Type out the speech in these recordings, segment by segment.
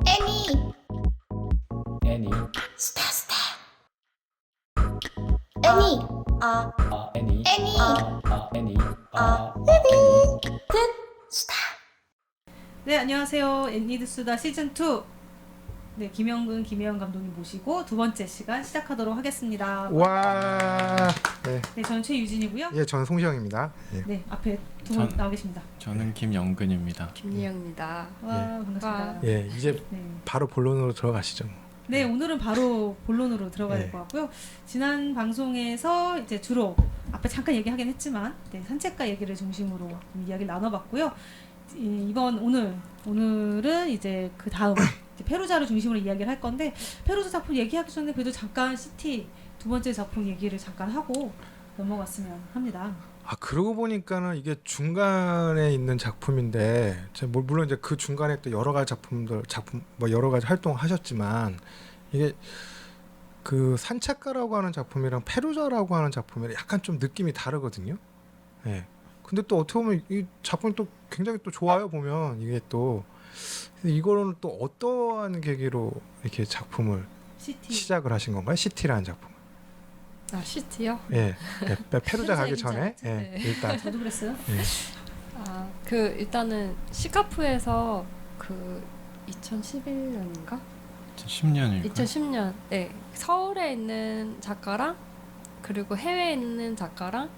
애니 애니 스타 스타 애니 애니 애니 애니 스타. 네, 안녕하세요. 애니드수다 시즌2. 네, 김영근, 김혜영 감독님 모시고 두 번째 시간 시작하도록 하겠습니다. 와, 네, 네, 저는 최유진이고요. 예, 저는 송시영입니다. 예. 네, 앞에 두 분 전- 나와 계십니다. 저는 김영근입니다. 김리영입니다. 와, 반갑습니다. 예, 이제 네. 바로 본론으로 들어가시죠. 네, 오늘은 바로 본론으로 들어가야 될 네. 것 같고요. 지난 방송에서 이제 주로 앞에 잠깐 얘기하긴 했지만 네, 산책가 얘기를 중심으로 좀 이야기를 나눠봤고요. 오늘은 이제 그 다음 이제 페루자를 중심으로 이야기를 할 건데 페루자 작품 얘기하기 전에 그래도 잠깐 시티 두 번째 작품 얘기를 잠깐 하고 넘어갔으면 합니다. 아, 그러고 보니까는 이게 중간에 있는 작품인데, 물론 이제 그 중간에 또 여러 가지 작품 뭐 여러 가지 활동하셨지만 이게 그 산책가라고 하는 작품이랑 페루자라고 하는 작품이랑 약간 좀 느낌이 다르거든요. 예. 근데 또 어떻게 보면 이 작품이 또 굉장히 또 좋아요 보면 이게 또 이거는 또 어떠한 계기로 이렇게 작품을 시티. 시작을 하신 건가요? 시티라는 작품. 아 시티요? 예, 페루자 가기 페루자 전에 얘기죠. 예, 네. 일단 저도 그랬어요. 예. 그 일단은 시카프에서 그 2011년인가? 2010년일까? 2010년. 네, 서울에 있는 작가랑 그리고 해외에 있는 작가랑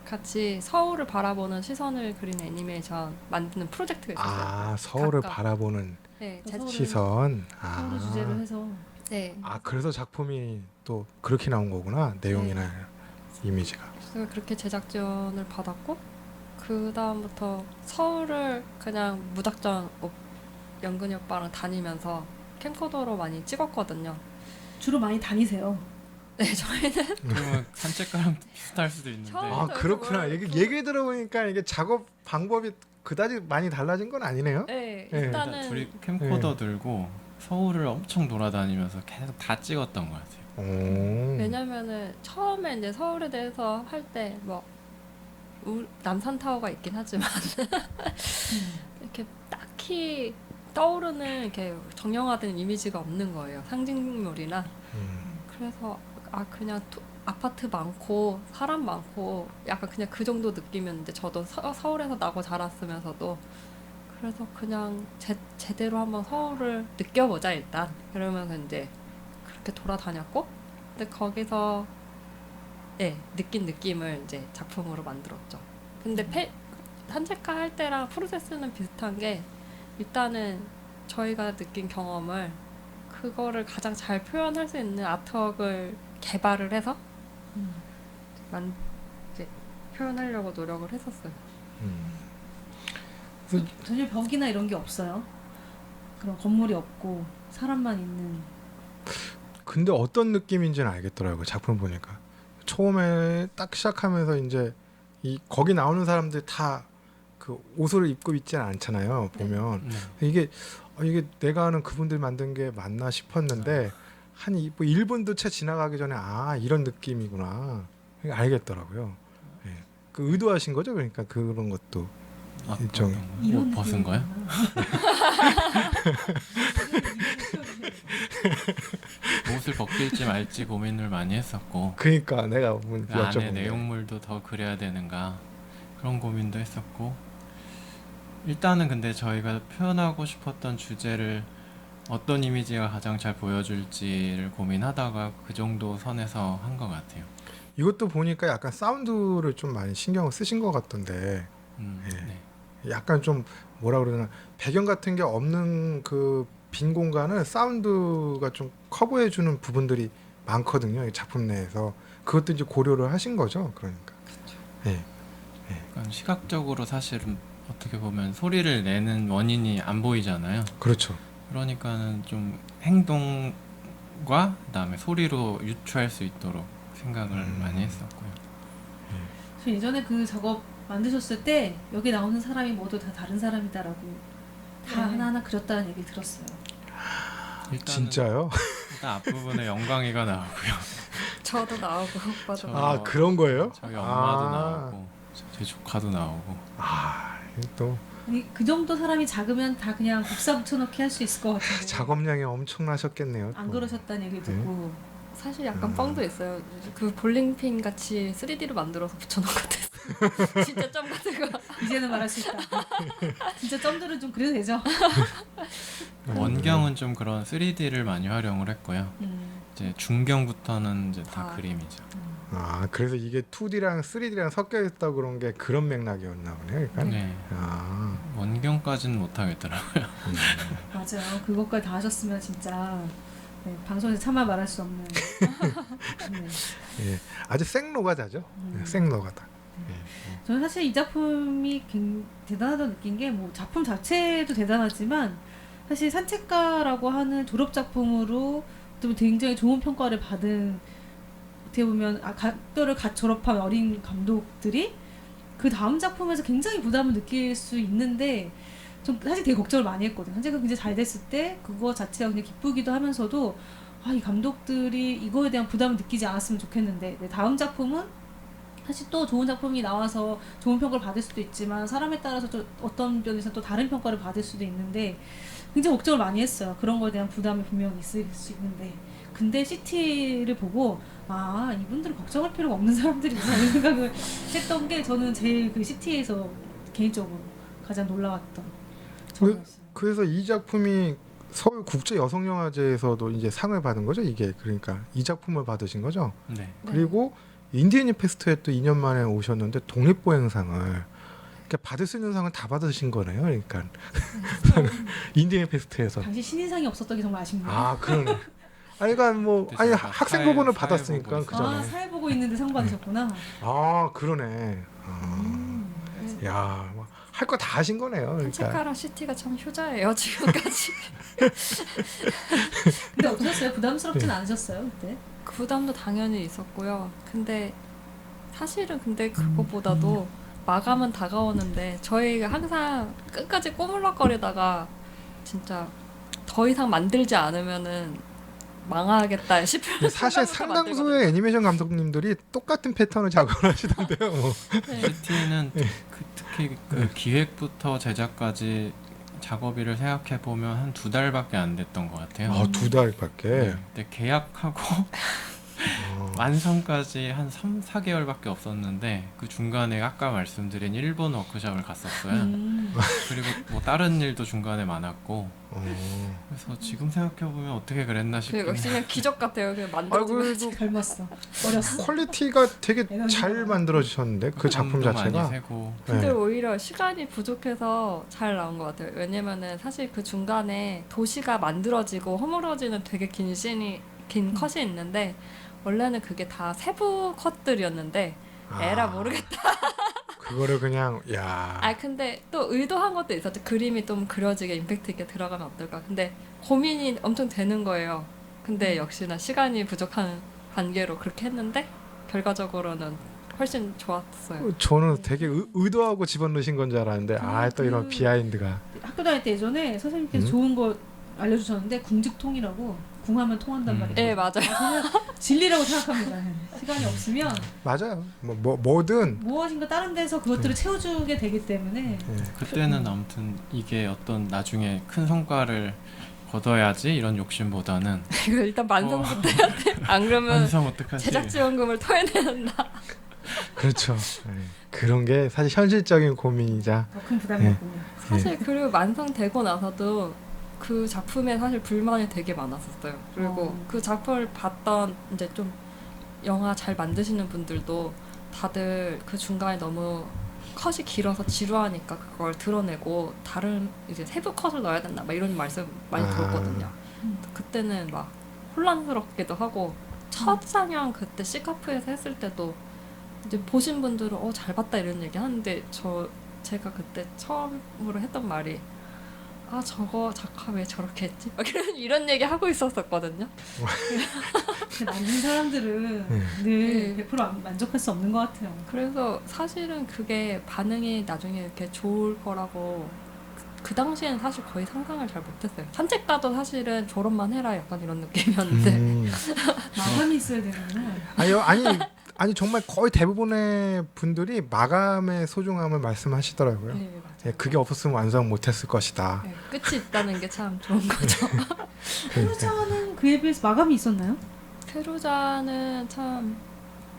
같이 서울을 바라보는 시선을 그린 애니메이션 만드는 프로젝트가 있었어요. 아, 서울을 각각. 바라보는 네, 서울을- 시선. 서울을 주제로 해서 네. 아, 그래서 작품이 또 그렇게 나온 거구나. 내용이나 이미지가. 제가 그렇게 제작 지원을 받았고 그 다음부터 서울을 그냥 무작정 영근이 오빠랑 다니면서 캠코더로 많이 찍었거든요. 주로 많이 다니세요. 네, 저희는 그러면 산책가랑 비슷할 수도 있는데 처음- 아, 저도 그렇구나. 몰라요. 이게 얘기 들어보니까 이게 작업 방법이 그다지 많이 달라진 건 아니네요. 네, 네. 일단 일단은 둘이 캠코더 들고 서울을 엄청 돌아다니면서 계속 다 찍었던 것 같아요. 오. 왜냐면은 처음에 이제 서울에 대해서 할 때 뭐 남산타워가 있긴 하지만 이렇게 딱히 떠오르는 이렇게 정형화된 이미지가 없는 거예요. 상징물이나. 그래서 그냥 아파트 많고 사람 많고 약간 그냥 그 정도 느낌이었는데 저도 서울에서 나고 자랐으면서도 그래서 그냥 제대로 한번 서울을 느껴보자 일단 그러면서 이제 그렇게 돌아다녔고 근데 거기서 느낀 느낌을 이제 작품으로 만들었죠. 근데 산책가 할 때랑 프로세스는 비슷한 게 일단은 저희가 느낀 경험을 그거를 가장 잘 표현할 수 있는 아트웍을 개발을 해서 이제 표현하려고 노력을 했었어요. 전혀 벽이나 이런 게 없어요. 그런 건물이 없고 사람만 있는. 근데 어떤 느낌인지는 알겠더라고요. 작품 보니까. 처음에 딱 시작하면서 이제 거기 나오는 사람들 다 그 옷을 입고 있지는 않잖아요. 보면 이게 내가 아는 그분들 만든 게 맞나 싶었는데 한 1분도 채 지나가기 전에 이런 느낌이구나. 알겠더라고요. 예. 그 의도하신 거죠? 그러니까 그런 것도 일종의. 옷 벗은 거야? 옷을 벗길지 말지 고민을 많이 했었고 그러니까 내가 그 안에 여쭤본 게. 내용물도 더 그려야 되는가 그런 고민도 했었고 일단은 근데 저희가 표현하고 싶었던 주제를 어떤 이미지가 가장 잘 보여줄지를 고민하다가 그 정도 선에서 한 것 같아요. 이것도 보니까 약간 사운드를 좀 많이 신경을 쓰신 것 같던데 예. 네. 약간 좀 뭐라 그러나 배경 같은 게 없는 그 빈 공간을 사운드가 좀 커버해주는 부분들이 많거든요. 이 작품 내에서 그것도 이제 고려를 하신 거죠. 그러니까. 예. 그러니까 시각적으로 사실은 어떻게 보면 소리를 내는 원인이 안 보이잖아요. 그렇죠. 그러니까는 좀 행동과 그다음에 소리로 유추할 수 있도록 생각을 많이 했었고요. 저 예전에 그 작업 만드셨을 때 여기 나오는 사람이 모두 다 다른 사람이다라고 다 네. 하나하나 그렸다는 얘기 들었어요. 일단은 진짜요? 일단 앞부분에 영광이가 나오고요. 저도 나오고 오빠도 저- 그런 거예요? 저희 엄마도 나오고 제 조카도 나오고 이게 또 아니, 그 정도 사람이 작으면 다 그냥 복사 붙여넣기 할 수 있을 것 같은데 작업량이 엄청나셨겠네요. 안 또. 그러셨다는 얘기 듣고 사실 약간 뻥도 있어요. 그 볼링핀 같이 3D로 만들어서 붙여놓은 것 같았어요. 진짜 점 같은 거. 이제는 말할 수 있다. 진짜 점들은 좀 그래도 되죠. 원경은 좀 그런 3D를 많이 활용을 했고요. 이제 중경부터는 이제 다 아. 그림이죠. 아 그래서 이게 2D랑 3D랑 섞여 있다 그런 게 그런 맥락이었나 보네요. 그러니까. 네. 아, 원경까지는 못 하겠더라고요. 맞아요. 그것까지 다 하셨으면 진짜 네, 방송에서 차마 말할 수 없는 네. 예, 아주 생노가다죠. 생노가다. 저는 사실 이 작품이 대단하다고 느낀 게 뭐 작품 자체도 대단하지만 사실 산책가라고 하는 졸업 작품으로 또 굉장히 좋은 평가를 받은 어떻게 보면 각도를 갓 졸업한 어린 감독들이 그 다음 작품에서 굉장히 부담을 느낄 수 있는데 좀 사실 되게 걱정을 많이 했거든요. 산책가 굉장히 잘 됐을 때 그거 자체가 그냥 기쁘기도 하면서도 이 감독들이 이거에 대한 부담을 느끼지 않았으면 좋겠는데 다음 작품은 사실 또 좋은 작품이 나와서 좋은 평가를 받을 수도 있지만 사람에 따라서 또 어떤 면에서 또 다른 평가를 받을 수도 있는데 굉장히 걱정을 많이 했어요. 그런 거에 대한 부담이 분명히 있을 수 있는데 근데 CT를 보고 이분들은 걱정할 필요가 없는 사람들이구나 이런 생각을 했던 게 저는 제일 그 CT에서 개인적으로 가장 놀라웠던 점이었어요. 그래서 이 작품이 서울 국제 여성영화제에서도 이제 상을 받은 거죠. 이게 그러니까 이 작품을 받으신 거죠. 네. 그리고 인디애니 페스트에 또 2년 만에 오셨는데 독립보행상을 그러니까 받을 수 있는 상은 다 받으신 거네요. 그러니까 인디애니 페스트에서 당시 신인상이 없었던 게 정말 아쉽네요. 그러네. 아니 그러니까 뭐 아니 그래서 학생 사회- 부분을 사회 받았으니까 보고 그 전에. 사회 보고 있는데 상 받으셨구나. 그러네. 야, 할 거 다 하신 거네요. 그러니까. 산책가랑 CT가 참 효자예요 지금까지. 근데 어떠셨어요? 부담스럽진 않으셨어요 그때? 그 부담도 당연히 있었고요. 근데 사실은 근데 그것보다도 마감은 다가오는데 저희가 항상 끝까지 꼬물럭거리다가 진짜 더 이상 만들지 않으면은 망하겠다 싶을 근데 사실 생각부터 상당수의 애니메이션 감독님들이 똑같은 패턴을 작업을 하시던데요. 뭐. CT는 특히 그 기획부터 제작까지 작업일을 생각해 보면 한 2달밖에 안 됐던 것 같아요. 2달밖에. 네. 근데 계약하고 완성까지 한 3, 4개월밖에 없었는데 그 중간에 아까 말씀드린 일본 워크숍을 갔었어요. 그리고 뭐 다른 일도 중간에 많았고 그래서 지금 생각해보면 어떻게 그랬나 싶긴 그 해요. 그냥 기적 같아요. 그냥 아 만들어지고 그래도 젊었어. 어렸어. 퀄리티가 되게 에너지가 잘 만들어지셨는데 그 작품 돈도 자체가. 많이 세고 근데 네. 오히려 시간이 부족해서 잘 나온 것 같아요. 왜냐면은 사실 그 중간에 도시가 만들어지고 허물어지는 되게 긴 컷이 있는데 원래는 그게 다 세부 컷들이었는데 에라 모르겠다. 그거를 그냥 야. 근데 또 의도한 것도 있었죠. 그림이 좀 그려지게 임팩트 있게 들어가면 어떨까. 근데 고민이 엄청 되는 거예요. 근데 역시나 시간이 부족한 관계로 그렇게 했는데 결과적으로는 훨씬 좋았어요. 저는 되게 의도하고 집어넣으신 건 줄 알았는데 또 이런 비하인드가. 학교 다닐 때 예전에 선생님께서 좋은 거 알려주셨는데 궁직통이라고 궁하면 통한단 말이에요. 네 맞아요. 그냥 진리라고 생각합니다. 시간이 없으면 맞아요. 뭐든 무엇인가 다른 데서 그것들을 채워주게 되기 때문에 그때는 아무튼 이게 어떤 나중에 큰 성과를 거둬야지 이런 욕심보다는 이거 일단 만성부터 해야 돼. 안 그러면 완성 어떡하지? 제작지원금을 토해낸다. 그렇죠. 네. 그런 게 사실 현실적인 고민이자 더 큰 부담이었군요. 사실 그리고 완성되고 나서도 그 작품에 사실 불만이 되게 많았었어요. 그리고 그 작품을 봤던 이제 좀 영화 잘 만드시는 분들도 다들 그 중간에 너무 컷이 길어서 지루하니까 그걸 드러내고 다른 이제 세부 컷을 넣어야 된다 막 이런 말씀 많이 들었거든요. 그때는 막 혼란스럽기도 하고 첫 상영 그때 시카프에서 했을 때도 이제 보신 분들은 잘 봤다 이런 얘기 하는데 제가 그때 처음으로 했던 말이 저거 작화 왜 저렇게 했지? 막 이런 얘기 하고 있었거든요. 근데 만든 사람들은 늘 100% 만족할 수 없는 것 같아요. 그래서 사실은 그게 반응이 나중에 이렇게 좋을 거라고 그 당시에는 사실 거의 상상을 잘 못했어요. 산책가도 사실은 졸업만 해라 약간 이런 느낌이었는데 마감이 있어야 되는구나. 아니 정말 거의 대부분의 분들이 마감의 소중함을 말씀하시더라고요. 네, 맞아요. 예, 그게 없었으면 완성 못했을 것이다. 네, 끝이 있다는 게 참 좋은 거죠. 페루자는 그에 비해서 마감이 있었나요? 페루자는 참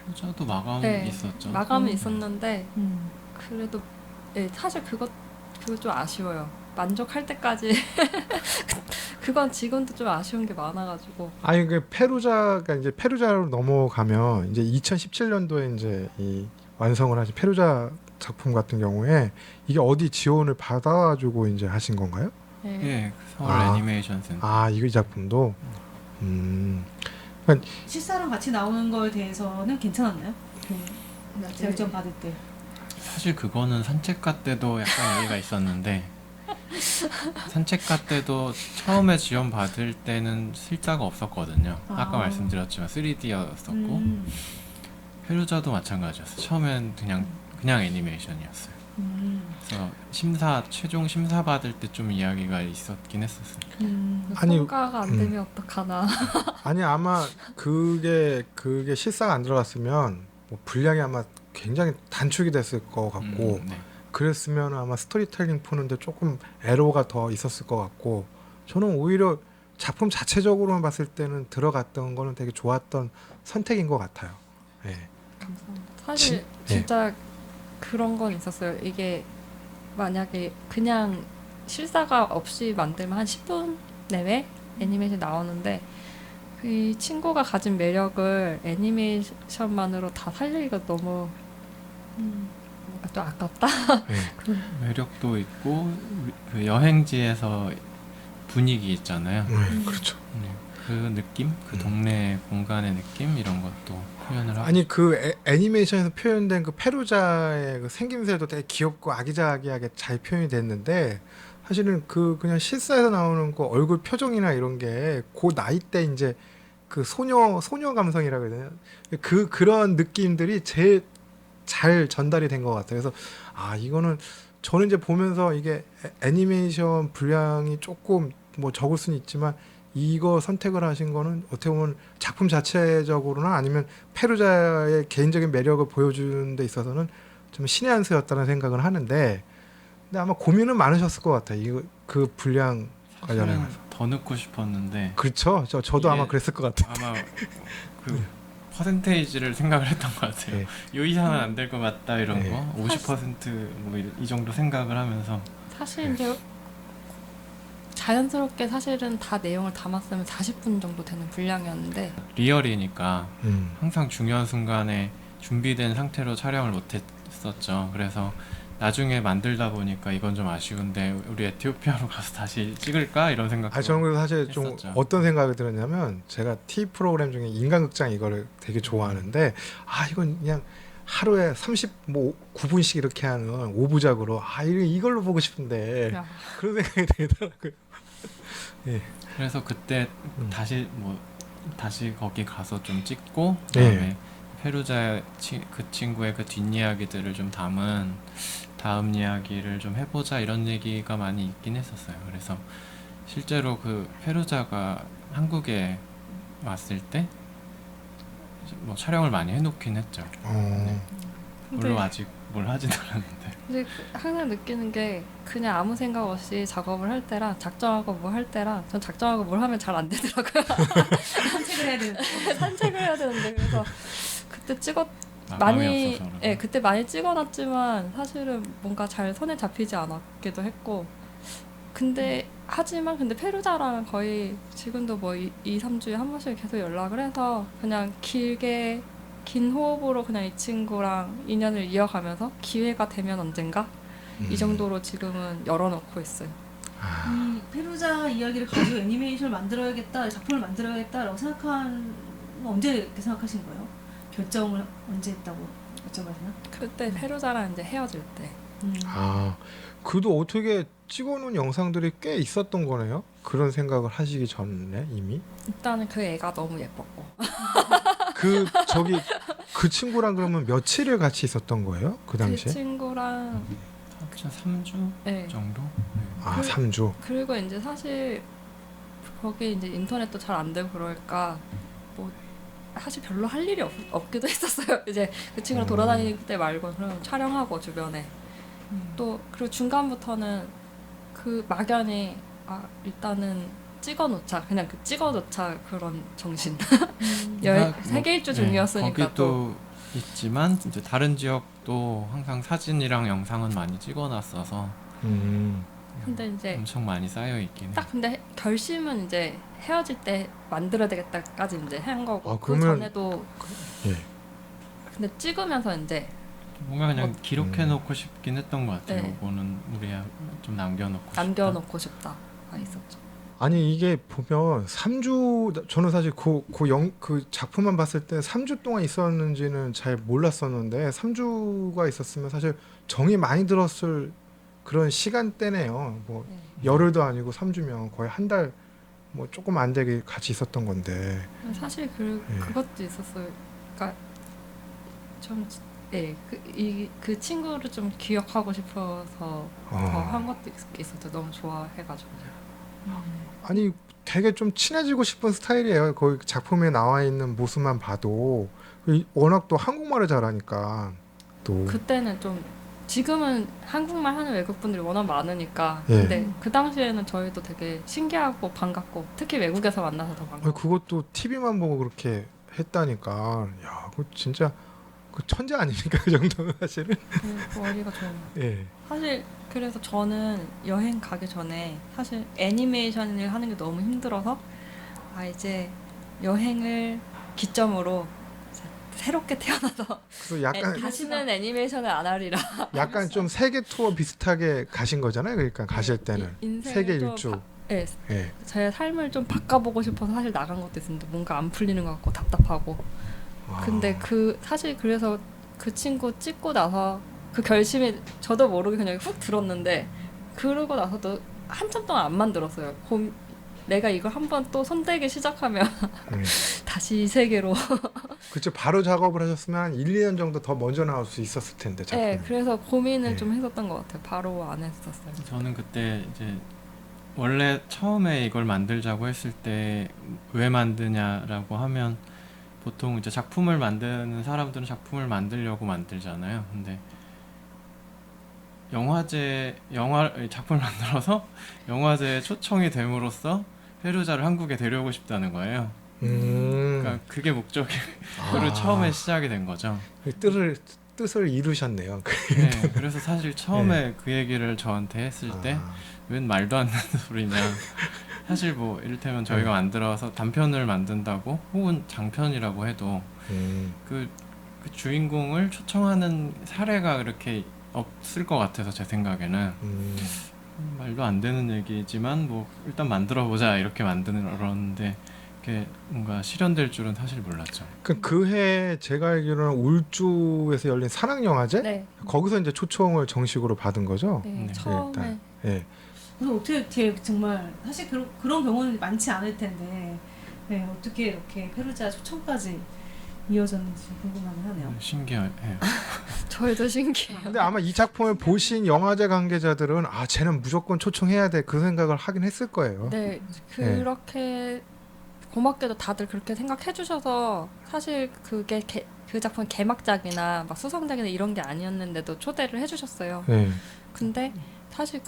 효자도 마감이 네, 있었죠. 마감은 있었는데 음. 그래도 사실 그거 좀 아쉬워요. 만족할 때까지 그건 지금도 좀 아쉬운 게 많아가지고. 아니 그 페루자가 이제 페루자로 넘어가면 이제 2017년도에 이제 이 완성을 하신 페루자 작품 같은 경우에 이게 어디 지원을 받아가지고 이제 하신 건가요? 네. 예, 서울 아. 애니메이션 센터. 아 이거 이 작품도 실사랑 같이 나오는 거에 대해서는 괜찮았나요? 그 제작전 받을 때. 사실 그거는 산책가 때도 약간 얘기가 있었는데 산책가 때도 처음에 지원 받을 때는 실사가 없었거든요. 아까 아. 말씀드렸지만 3D였었고 음. 페루자도 마찬가지였어요. 처음엔 그냥 애니메이션이었어요. 그래서 최종 심사 받을 때 좀 이야기가 있었긴 했었어요. 아니, 성과가 안 되면 어떡하나. 아니 아마 그게 실사가 안 들어갔으면 뭐 분량이 아마 굉장히 단축이 됐을 것 같고 네. 그랬으면 아마 스토리텔링 푸는데 조금 애로가 더 있었을 것 같고 저는 오히려 작품 자체적으로만 봤을 때는 들어갔던 거는 되게 좋았던 선택인 것 같아요. 예. 감사합니다. 사실 네. 진짜 그런 건 있었어요. 이게 만약에 그냥 실사가 없이 만들면 한 10분 내외 애니메이션 나오는데 이 친구가 가진 매력을 애니메이션만으로 다 살리기가 너무 뭔가 좀 아깝다. 매력도 있고 그 여행지에서 분위기 있잖아요. 그렇죠. 네. 그 느낌, 그 동네 공간의 느낌 이런 것도 표현을 하고. 아니 그 애니메이션에서 표현된 그 페루자의 그 생김새도 되게 귀엽고 아기자기하게 잘 표현이 됐는데 사실은 그냥 실사에서 나오는 그 얼굴 표정이나 이런 게 그 나이 때 이제 그 소녀 감성이라 그래야 되나 그런 느낌들이 제일 잘 전달이 된 것 같아요. 그래서 아 이거는 저는 이제 보면서 이게 애니메이션 분량이 조금 뭐 적을 수는 있지만 이거 선택을 하신 거는 어떻게 보면 작품 자체적으로나 아니면 페루자의 개인적인 매력을 보여주는 데 있어서는 좀 신의 한 수였다는 생각을 하는데 근데 아마 고민은 많으셨을 것 같아요. 이거 그 분량 관련해서. 더 넣고 싶었는데 그렇죠. 저도 이게 아마 그랬을 것 같아요. 아마 그 퍼센테이지를 생각을 했던 것 같아요. 네. 요 이상은 안 될 것 같다 이런 네. 거 50%뭐 이 정도 생각을 하면서 사실 이제 자연스럽게 사실은 다 내용을 담았으면 40분 정도 되는 분량이었는데 리얼이니까 음. 항상 중요한 순간에 준비된 상태로 촬영을 못했었죠. 그래서 나중에 만들다 보니까 이건 좀 아쉬운데 우리 에티오피아로 가서 다시 찍을까 이런 생각도 아 저는 그래서 사실 좀 했었죠. 어떤 생각이 들었냐면 제가 TV 프로그램 중에 인간극장 이거를 되게 좋아하는데 아 이건 그냥 하루에 39분씩 이렇게 하는 5부작으로 아 이걸로 보고 싶은데 야. 그런 생각이 들더라고요. 그래서 그때 다시 거기 가서 좀 찍고 네. 그다음에 페루자 그 친구의 그 뒷이야기들을 좀 담은 다음 이야기를 좀 해보자 이런 얘기가 많이 있긴 했었어요. 그래서 실제로 그 페루자가 한국에 왔을 때 뭐 촬영을 많이 해놓긴 했죠. 물론 아직 뭘 하진 않았는데. 근데 항상 느끼는 게 그냥 아무 생각 없이 작업을 할 때랑 작정하고 뭐 할 때랑 전 작정하고 뭘 하면 잘 안 되더라고요. 산책을 해야 되는. 산책을 해야 되는데 그래서 그때 마감이 많이 없어서 그런가? 그때 많이 찍어놨지만 사실은 뭔가 잘 손에 잡히지 않았기도 했고 근데 페루자랑 거의 지금도 뭐 2-3주에 한 번씩 계속 연락을 해서 그냥 긴 호흡으로 그냥 이 친구랑 인연을 이어가면서 기회가 되면 언젠가 이 정도로 지금은 열어놓고 있어요. 이 페루자 이야기를 가지고 애니메이션을 만들어야겠다, 작품을 만들어야겠다라고 생각한 언제 이렇게 생각하신 거예요? 결정을 언제 했다고 여쭤봐도 되나? 그때 페루자랑 이제 헤어질 때 아 그도 어떻게 찍어놓은 영상들이 꽤 있었던 거네요. 그런 생각을 하시기 전에 이미 일단은 그 애가 너무 예뻤고 그 친구랑 그러면 며칠을 같이 있었던 거예요? 그 그 당시에? 친구랑 3주 네. 정도? 아 그- 3주. 그리고 이제 사실 거기 이제 인터넷도 잘 안 되고 그러니까 뭐 사실 별로 할 일이 없기도 했었어요. 이제 그 친구랑 돌아다니는 때 말고 그냥 촬영하고 주변에 또 그리고 중간부터는 그 막연히 일단은 찍어놓자 그냥 그 찍어놓자 그런 정신 세계 일주 중이었으니까 거기도 있지만 이제 다른 지역도 항상 사진이랑 영상은 많이 찍어놨어서 근데 이제 엄청 많이 쌓여 있긴 해요. 딱 근데 결심은 이제 헤어질 때 만들어야 되겠다까지 이제 한 거고 그 그러면- 전에도 예. 근데 찍으면서 이제 뭔가 그냥 기록해놓고 싶긴 했던 것 같아요. 네. 이거는 우리야 좀 남겨놓고 싶다. 남겨놓고 싶다 있었죠. 아니 이게 보면 3주 저는 사실 그 작품만 봤을 때 3주 동안 있었는지는 잘 몰랐었는데 3주가 있었으면 사실 정이 많이 들었을 그런 시간대네요. 뭐 열흘도 아니고 3주면 거의 한 달 뭐 조금 안 되게 같이 있었던 건데. 사실 예. 그것도 있었어요. 그러니까 그 친구를 좀 기억하고 싶어서 더 한 것도 있었죠. 너무 좋아해가지고. 아니 되게 좀 친해지고 싶은 스타일이에요. 거기 작품에 나와 있는 모습만 봐도 워낙 또 한국말을 잘하니까 또 그때는 좀 지금은 한국말 하는 외국분들이 워낙 많으니까 예. 근데 그 당시에는 저희도 되게 신기하고 반갑고 특히 외국에서 만나서 더 아니, 반갑고 그것도 TV만 보고 그렇게 했다니까 야, 그거 진짜 그 천재 아닙니까 그 정도는 사실은. 그 머리가 좋은 예. 사실 그래서 저는 여행 가기 전에 사실 애니메이션을 하는 게 너무 힘들어서 이제 여행을 기점으로 새롭게 태어나서 그래서 약간 다시는 애니메이션을 안 하리라. 약간 좀 세계 투어 비슷하게 가신 거잖아요. 그러니까 가실 때는 인생을 세계 좀 일주. 네, 예. 제 삶을 좀 바꿔보고 싶어서 사실 나간 것도 있습니다. 뭔가 안 풀리는 것 같고 답답하고. 근데 사실 그래서 그 친구 찍고 나서 그 결심이 저도 모르게 그냥 훅 들었는데 그러고 나서도 한참 동안 안 만들었어요. 내가 이걸 한번 또 손대기 시작하면 다시 이 세계로. 그쵸. 바로 작업을 하셨으면 한 1, 2년 정도 더 먼저 나올 수 있었을 텐데 작품. 네, 그래서 고민을 네. 좀 했었던 것 같아요. 바로 안 했었어요. 저는 그때 이제 원래 처음에 이걸 만들자고 했을 때 왜 만드냐라고 하면 보통 이제 작품을 만드는 사람들은 작품을 만들려고 만들잖아요. 근데 작품을 만들어서 영화제에 초청이 됨으로써 페루자를 한국에 데려오고 싶다는 거예요. 그러니까 그게 목적으로 처음에 시작이 된 거죠. 뜻을 이루셨네요. 네, 그래서 사실 처음에 그 얘기를 저한테 했을 때 웬 말도 안 되는 소리냐. 사실 뭐 이를테면 저희가 만들어서 단편을 만든다고 혹은 장편이라고 해도 그 주인공을 초청하는 사례가 그렇게 없을 것 같아서 제 생각에는 말도 안 되는 얘기지만 뭐 일단 만들어 보자 이렇게 만드는데 이게 뭔가 실현될 줄은 사실 몰랐죠. 그해 제가 알기로는 울주에서 열린 산악영화제 네, 거기서 이제 초청을 정식으로 받은 거죠. 네, 네. 처음에 일단. 예. 그래서 어떻게 정말 사실 그런 경우는 많지 않을 텐데 어떻게 이렇게 페루자 초청까지 이어졌는지 궁금하긴 하네요. 신기해요. 저희도 신기해요. 근데 아마 이 작품을 보신 영화제 관계자들은 쟤는 무조건 초청해야 돼 그 생각을 하긴 했을 거예요. 네, 그렇게 고맙게도 다들 그렇게 생각해 주셔서 사실 그게 그 작품 개막작이나 막 수상작이나 이런 게 아니었는데도 초대를 해주셨어요. 네. 근데 사실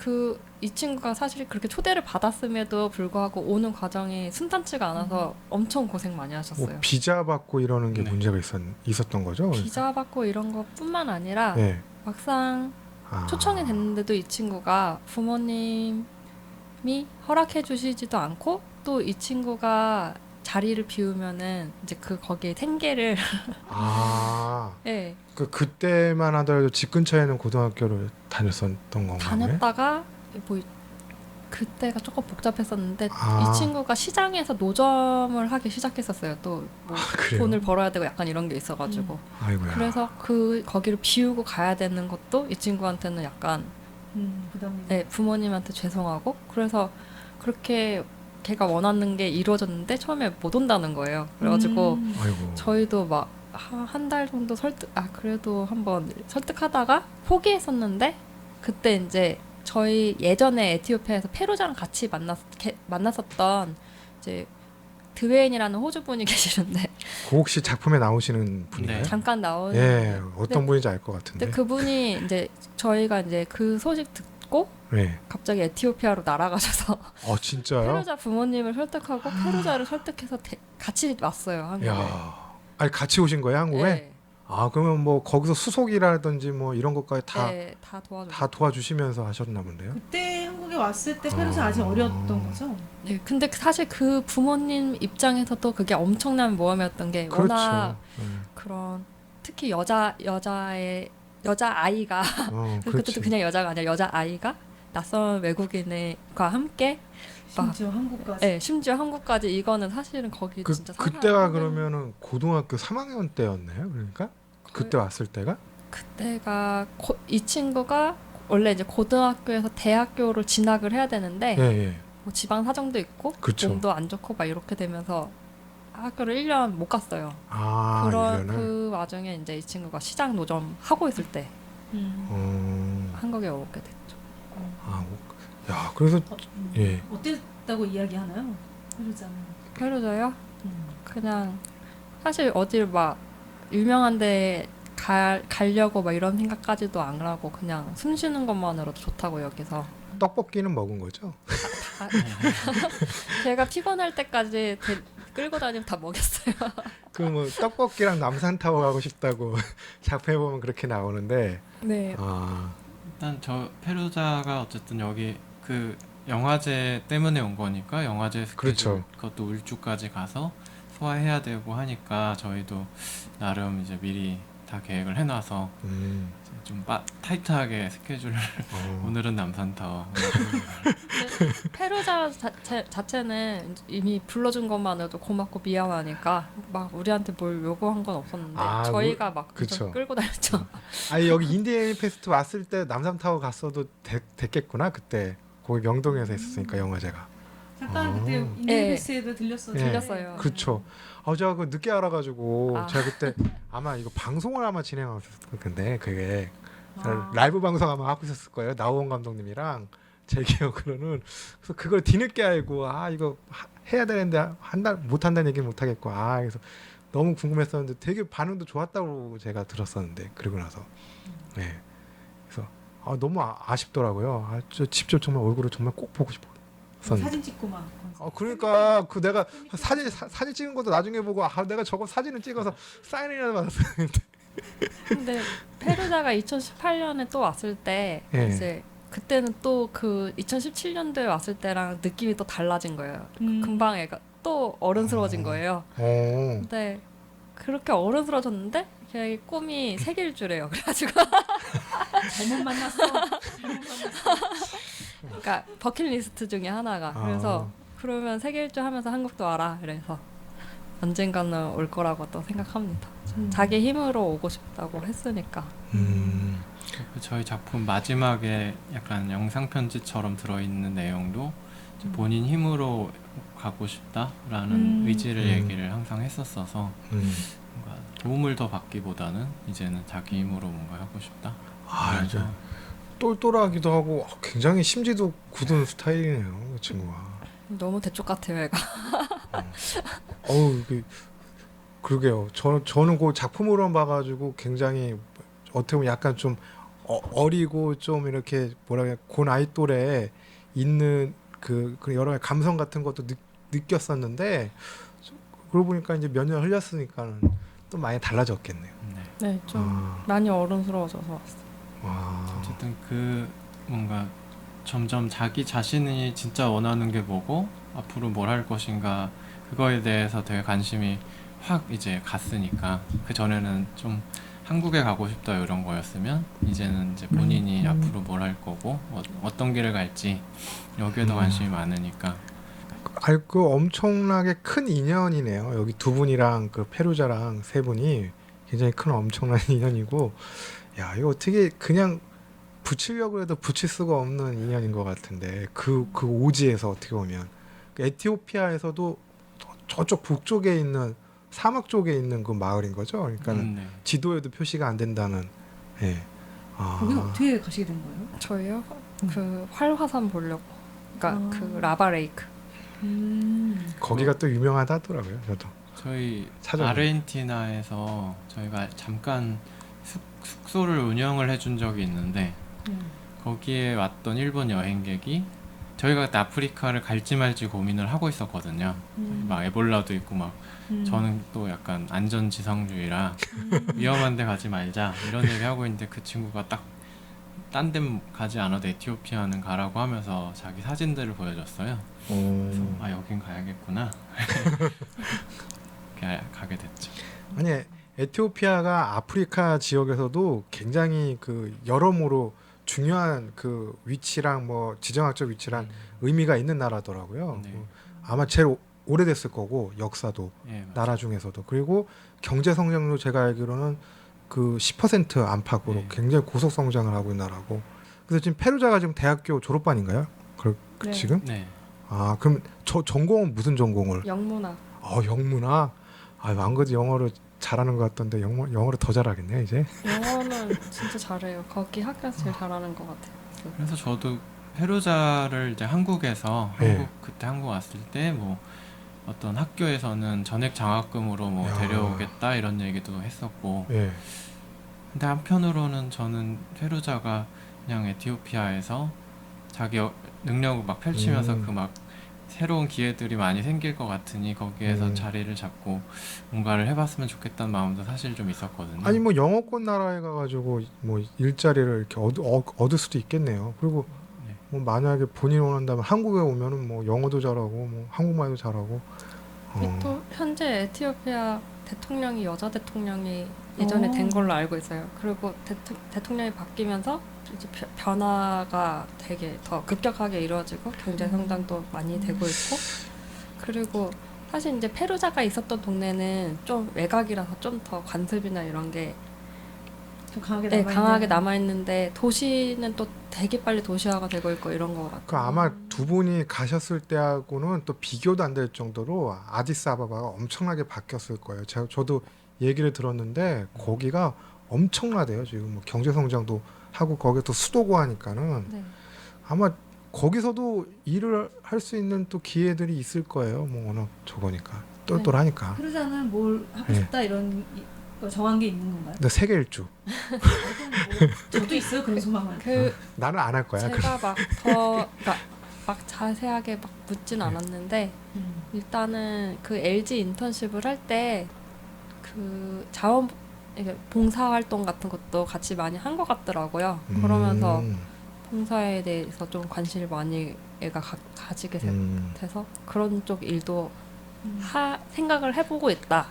이 친구가 사실 그렇게 초대를 받았음에도 불구하고 오는 과정이 순탄치가 않아서 엄청 고생 많이 하셨어요. 뭐 비자 받고 이러는 게 네. 문제가 있었던 거죠. 비자 받고 이런 것뿐만 아니라 네. 막상 초청이 됐는데도 이 친구가 부모님이 허락해 주시지도 않고 또 이 친구가 자리를 비우면은 이제 거기에 생계를 네, 그때만 하더라도 집 근처에 있는 고등학교를 다녔었던 건가요? 다녔다가 뭐 그때가 조금 복잡했었는데 아. 이 친구가 시장에서 노점을 하기 시작했었어요. 또 뭐 그래요? 돈을 벌어야 되고 약간 이런 게 있어가지고 아이고야. 그래서 거기를 비우고 가야 되는 것도 이 친구한테는 약간 부담이. 네, 부모님한테 죄송하고 그래서 그렇게 걔가 원하는 게 이루어졌는데 처음에 못 온다는 거예요. 그래가지고 아이고. 저희도 막 한 달 정도 그래도 한번 설득하다가 포기했었는데 그때 이제 저희 예전에 에티오피아에서 페루자랑 같이 만났었던 이제 드웨인이라는 호주 분이 계시는데 그 혹시 작품에 나오시는 분인가요? 네. 잠깐 나오는. 예, 어떤 네. 분인지 알 것 같은데. 근데 그분이 이제 저희가 이제 그 소식 듣고 네. 갑자기 에티오피아로 날아가셔서 진짜요? 페루자 부모님을 설득하고 페루자를 설득해서 같이 왔어요 한국에. 야, 아니 같이 오신 거예요 한국에? 네, 그러면 뭐 거기서 수속이라든지 뭐 이런 것까지 네, 다 다 도와주시면서 하셨나 본데요. 그때 한국에 왔을 때 페루자 아직 어렸던 거죠? 네, 근데 사실 그 부모님 입장에서도 그게 엄청난 모험이었던 게 그렇죠. 워낙 네. 그런 특히 여자 아이가 그것도 그렇지. 그냥 여자가 아니라 여자 아이가 낯선 외국인과 함께 심지어 한국까지. 네, 심지어 한국까지 이거는 사실은 거기 진짜 상상이 그때가 힘든- 그러면은 고등학교 3학년 때였나요? 그러니까 그때 왔을 때가? 그때가 이 친구가 원래 이제 고등학교에서 대학교를 진학을 해야 되는데 예, 예. 뭐 지방 사정도 있고 그쵸. 몸도 안 좋고 막 이렇게 되면서 학교를 1년 못 갔어요. 이거는. 그 와중에 이제 이 친구가 시장 노점 하고 있을 때 음. 한국에 오게 됐죠. 야, 그래서 예. 어땠다고 이야기하나요? 페루자는. 페루자요? 음. 그냥 사실 어딜 막 유명한데 가려고 막 이런 생각까지도 안 하고 그냥 숨 쉬는 것만으로도 좋다고 여기서 떡볶이는 먹은 거죠? 제가 피곤할 때까지 끌고 다니면 다 먹였어요. 그 뭐 떡볶이랑 남산타워 가고 싶다고 작품에 보면 그렇게 나오는데 네. 일단 저 페루자가 어쨌든 여기 그 영화제 때문에 온 거니까 영화제 스케줄 그렇죠. 그것도 울주까지 가서 소화해야 되고 하니까 저희도 나름 이제 미리 다 계획을 해놔서 이제 좀 타이트하게 스케줄을 오늘은 남산타워 페루자 자체는 이미 불러준 것만으로도 고맙고 미안하니까 막 우리한테 뭘 요구한 건 없었는데 저희가 막 그쵸. 끌고 다녔죠. 아니 여기 인디애니 페스트 왔을 때 남산타워 갔어도 됐겠구나 그때 거기 명동에서 했었으니까 영화제가. 잠깐 그때 네. 인디애니스에도 들렸었죠. 네. 들렸어요. 그렇죠. 제가 그 늦게 알아가지고 아. 제가 그때 아마 이거 방송을 아마 진행하고 있었을 텐데 그게 아. 라이브 방송 아마 하고 있었을 거예요. 나우원 감독님이랑 제 기억으로는. 그래서 그걸 뒤늦게 알고 이거 해야 되는데 못 한다는 얘기는 못 하겠고 그래서 너무 궁금했었는데 되게 반응도 좋았다고 제가 들었었는데 그리고 나서 네. 그래서 너무 아쉽더라고요. 저 직접 정말 얼굴을 정말 꼭 보고 싶었는데. 사진 찍고 막. 그러니까 그 내가 사진 찍은 것도 나중에 보고 내가 저거 사진을 찍어서 사인이라도 받았어요. 근데 페루자가 2018년에 또 왔을 때 예. 이제 그때는 또 그 2017년도에 왔을 때랑 느낌이 또 달라진 거예요. 금방 애가 또 어른스러워진 거예요. 근데 그렇게 어른스러워졌는데 걔 꿈이 세계일 주래요. 그래가지고 잘못 만났어. 그러니까 버킷리스트 중에 하나가 그래서 그러면 세계일주 하면서 한국도 와라. 그래서 언젠가는 올 거라고 또 생각합니다. 자기 힘으로 오고 싶다고 했으니까. 저희 작품 마지막에 약간 영상 편지처럼 들어있는 내용도 이제 본인 힘으로 가고 싶다라는 의지를 얘기를 항상 했었어서 뭔가 도움을 더 받기보다는 이제는 자기 힘으로 뭔가 하고 싶다. 이제 똘똘하기도 하고 굉장히 심지도 굳은 스타일이네요, 그 친구가. 너무 대쪽 같아요, 얘가. 그러게요. 저는 그 작품으로만 봐가지고 굉장히 어떻게 보면 약간 좀 어리고 좀 이렇게 그 나이 또래에 있는 그 여러 가지 감성 같은 것도 느꼈었는데 그러고 보니까 이제 몇 년 흘렸으니까는 또 많이 달라졌겠네요. 네, 좀 많이 어른스러워져서 왔어요. 어쨌든 그 뭔가 점점 자기 자신이 진짜 원하는 게 뭐고 앞으로 뭘 할 것인가 그거에 대해서 되게 관심이 확 이제 갔으니까 그 전에는 좀 한국에 가고 싶다 이런 거였으면 이제는 이제 본인이 앞으로 뭘 할 거고 어떤 길을 갈지 여기에 더 관심이 많으니까. 그 엄청나게 큰 인연이네요. 여기 두 분이랑 그 페루자랑 세 분이 굉장히 큰 엄청난 인연이고, 야 이거 어떻게 그냥 붙이려고 해도 붙일 수가 없는 인연인 것 같은데 그 오지에서 어떻게 보면 그 에티오피아에서도 저쪽 북쪽에 있는 사막 쪽에 있는 그 마을인 거죠. 그러니까는 네. 지도에도 표시가 안 된다는. 예. 거기 어떻게 가시게 된 거예요? 저희요? 그 활화산 보려고. 그러니까 그 라바 레이크. 거기가 또 유명하다더라고요. 저도 저희 찾아보니까. 아르헨티나에서 저희가 잠깐 숙소를 운영을 해준 적이 있는데 거기에 왔던 일본 여행객이 저희가 그때 아프리카를 갈지 말지 고민을 하고 있었거든요. 막 에볼라도 있고 막 저는 또 약간 안전지상주의라 위험한 데 가지 말자 이런 얘기 하고 있는데 그 친구가 딱 딴 데 가지 않아도 에티오피아는 가라고 하면서 자기 사진들을 보여줬어요. 그래서 아 여긴 가야겠구나. 가게 됐죠. 아니 에티오피아가 아프리카 지역에서도 굉장히 그 여러모로 중요한 그 위치랑 뭐 지정학적 위치랑 의미가 있는 나라더라고요. 네. 아마 제일 오래됐을 거고 역사도 예, 맞아요. 나라 중에서도 그리고 경제 성장도 제가 알기로는 그 10% 안팎으로 네. 굉장히 고속 성장을 하고 있는 나라고. 그래서 지금 페루자가 지금 대학교 졸업반인가요? 네. 지금? 네. 아 그럼 저 전공은 무슨 전공을? 영문학. 영문학. 안 그래도 영어를 잘하는 것 같던데 영어를 더 잘하겠네 이제. 영어는 진짜 잘해요. 거기 학교에서 제일 잘하는 것 같아요. 그래서 저도 페루자를 이제 한국에서 네. 그때 한국 왔을 때 뭐 어떤 학교에서는 전액 장학금으로 뭐 야. 데려오겠다 이런 얘기도 했었고 예. 근데 한편으로는 저는 페루자가 그냥 에티오피아에서 자기 능력을 막 펼치면서 그 막 새로운 기회들이 많이 생길 것 같으니 거기에서 자리를 잡고 뭔가를 해봤으면 좋겠다는 마음도 사실 좀 있었거든요. 아니 뭐 영어권 나라에 가가지고 뭐 일자리를 이렇게 얻을 수도 있겠네요. 그리고 네. 뭐 만약에 본인이 원한다면 한국에 오면은 뭐 영어도 잘하고 뭐 한국말도 잘하고. 또 현재 에티오피아 대통령이 여자 대통령이 예전에 된 걸로 알고 있어요. 그리고 대통령이 바뀌면서 이제 변화가 되게 더 급격하게 이루어지고 경제 성장도 많이 되고 있고 그리고 사실 이제 페루자가 있었던 동네는 좀 외곽이라서 좀 더 관습이나 이런 게 좀 강하게 네, 남아 강하게 남아 있는데 도시는 또 되게 빨리 도시화가 되고 있고 이런 것 같아요. 그 아마 두 분이 가셨을 때하고는 또 비교도 안 될 정도로 아디스아바바가 엄청나게 바뀌었을 거예요. 저도 얘기를 들었는데 거기가 엄청나대요. 지금 뭐 경제 성장도 하고 거기에 또 수도고 하니까는 네. 아마 거기서도 일을 할 수 있는 또 기회들이 있을 거예요. 뭐 워낙 저거니까 똘똘하니까. 페루자는 뭘 하고 네. 싶다 이런 거 정한 게 있는 건가요? 근데 세계 일주. 저도 있어요 그런 소망은. 나는 안 할 거야. 제가 그러니까 막 자세하게 막 묻진 않았는데 일단은 그 LG 인턴십을 할 때 그 자원 이게 봉사 활동 같은 것도 같이 많이 한 것 같더라고요. 그러면서 봉사에 대해서 좀 관심을 많이 애가 가지게 돼서 그런 쪽 일도 생각을 해보고 있다.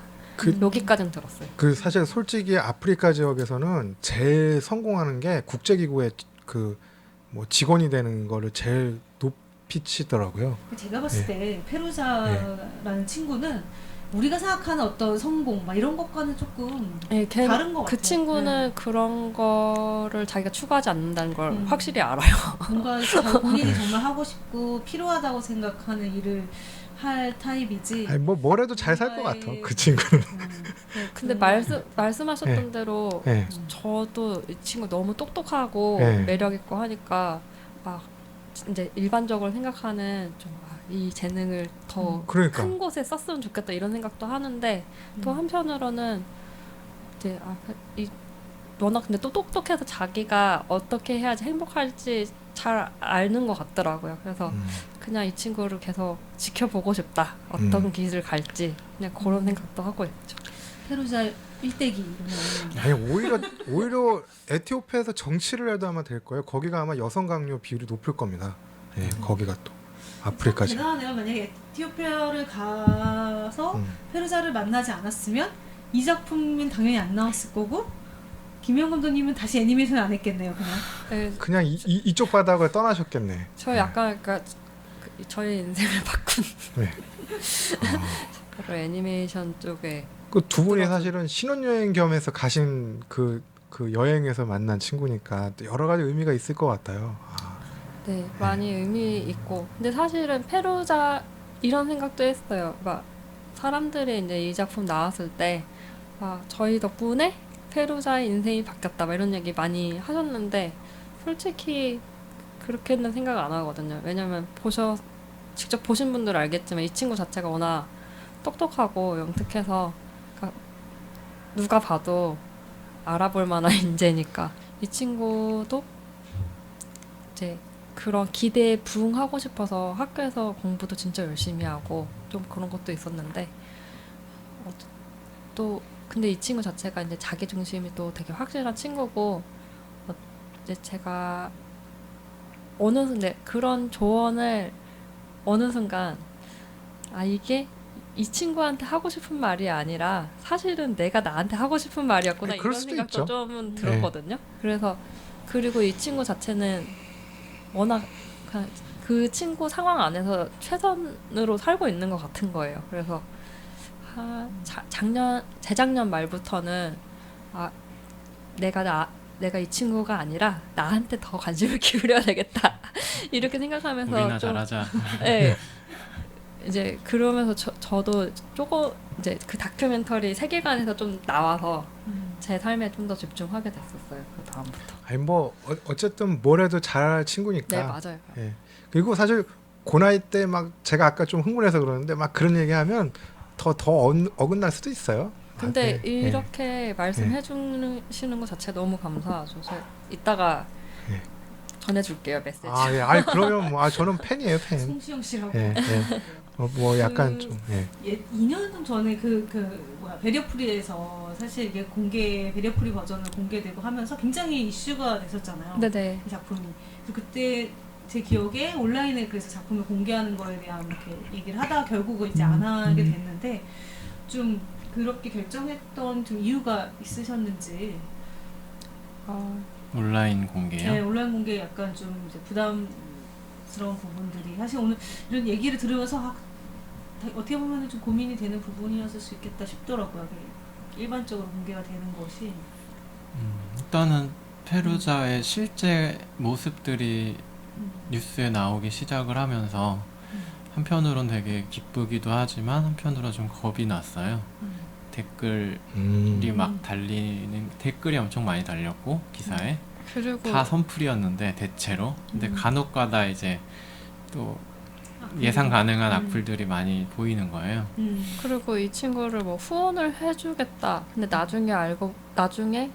여기까지는 들었어요. 그 사실 솔직히 아프리카 지역에서는 제일 성공하는 게 국제기구의 그 뭐 직원이 되는 거를 제일 높이 치더라고요. 제가 봤을 때 페루자라는 친구는 우리가 생각하는 어떤 성공 막 이런 것과는 조금 네, 다른 것 같아요. 그 친구는 그런 거를 자기가 추구하지 않는다는 걸 확실히 알아요. 뭔가 본인이 정말 하고 싶고 필요하다고 생각하는 일을 할 타입이지. 아니 뭐래도 잘 살 것 같아. 뭔가의- 그 친구는. 네, 근데 말씀하셨던 대로 네. 저도 이 친구 너무 똑똑하고 네. 매력 있고 하니까 막 이제 일반적으로 생각하는 좀 이 재능을 더 큰 그러니까. 곳에 썼으면 좋겠다 이런 생각도 하는데 또 한편으로는 이제 워낙 근데 또 똑똑해서 자기가 어떻게 해야지 행복할지 잘 아는 것 같더라고요. 그래서 그냥 이 친구를 계속 지켜보고 싶다. 어떤 길을 갈지 그냥 그런 생각도 하고 있죠. 페루자 일대기 이러면 아니 오히려 에티오피아에서 정치를 해도 아마 될 거예요. 거기가 아마 여성 강요 비율이 높을 겁니다. 예, 거기가 또 아프리카지. 대단하네요. 만약에 에티오피아를 가서 페루자를 만나지 않았으면 이 작품은 당연히 안 나왔을 거고 김영 감독님은 다시 애니메이션 안 했겠네요. 그냥. 네, 그냥 이쪽 바닥을 떠나셨겠네. 저 약간 그러니까 저의 인생을 바꾼 네. 바로 애니메이션 쪽에 그 두 분이 사실은 신혼여행 겸해서 가신 그 여행에서 만난 친구니까 또 여러 가지 의미가 있을 것 같아요. 네, 많이 의미 있고. 근데 사실은 페루자 이런 생각도 했어요. 막 사람들이 이제 이 작품 나왔을 때 막 저희 덕분에 페루자의 인생이 바뀌었다 막 이런 얘기 많이 하셨는데 솔직히 그렇게는 생각 안 하거든요. 왜냐면 직접 보신 분들은 알겠지만 이 친구 자체가 워낙 똑똑하고 영특해서 그러니까 누가 봐도 알아볼 만한 인재니까 이 친구도 이제 그런 기대에 부응하고 싶어서 학교에서 공부도 진짜 열심히 하고 좀 그런 것도 있었는데 또 근데 이 친구 자체가 이제 자기 중심이 또 되게 확실한 친구고 이제 제가 어느 순간 그런 조언을 어느 순간 아 이게 이 친구한테 하고 싶은 말이 아니라 사실은 내가 나한테 하고 싶은 말이었구나 그럴 이런 수도 생각도 있죠. 좀 들었거든요. 그래서 그리고 이 친구 자체는 워낙 그냥 그 친구 상황 안에서 최선으로 살고 있는 것 같은 거예요. 그래서 재작년 말부터는 아 내가 이 친구가 아니라 나한테 더 관심을 기울여야 되겠다 이렇게 생각하면서 우리나 좀 잘하자. 네. 이제 그러면서 저도 조금 이제 그 다큐멘터리 세계관에서 좀 나와서 제 삶에 좀 더 집중하게 됐었어요. 그 다음부터. 아니 뭐 어쨌든 뭘 해도 잘할 친구니까. 네 맞아요. 예. 그리고 사실 그 나이 때 막 제가 아까 좀 흥분해서 그러는데 막 그런 얘기하면 더 어긋날 수도 있어요. 근데 나한테. 이렇게 말씀해 주시는 것 자체 너무 감사하죠. 저 이따가 예. 전해줄게요 메시지. 아, 예. 아니 그러면 뭐 저는 팬이에요, 팬. 송시영 씨라고. 예, 예. 뭐 약간 그- 좀 예. 2년 전에 베리어프리에서 사실 이게 베리어프리 버전을 공개되고 하면서 굉장히 이슈가 됐었잖아요. 네네. 이 작품이. 그래서 그때 제 기억에 온라인에 그래서 작품을 공개하는 거에 대한 이렇게 얘기를 하다가 결국은 이제 안 하게 됐는데 좀 그렇게 결정했던 좀 이유가 있으셨는지. 온라인 공개요. 네, 온라인 공개 약간 좀 이제 부담스러운 부분들이 사실 오늘 이런 얘기를 들으면서 어떻게 보면 좀 고민이 되는 부분이었을 수 있겠다 싶더라고요. 일반적으로 공개가 되는 것이. 일단은 페루자의 실제 모습들이 음. 뉴스에 나오기 시작을 하면서 한편으로는 되게 기쁘기도 하지만 한편으로 좀 겁이 났어요. 댓글이 막 달리는 댓글이 엄청 많이 달렸고 기사에 그리고 다 선풀이었는데 대체로 근데 간혹가다 이제 또 예상 가능한 악플들이 많이 보이는 거예요. 그리고 이 친구를 뭐 후원을 해주겠다. 근데 나중에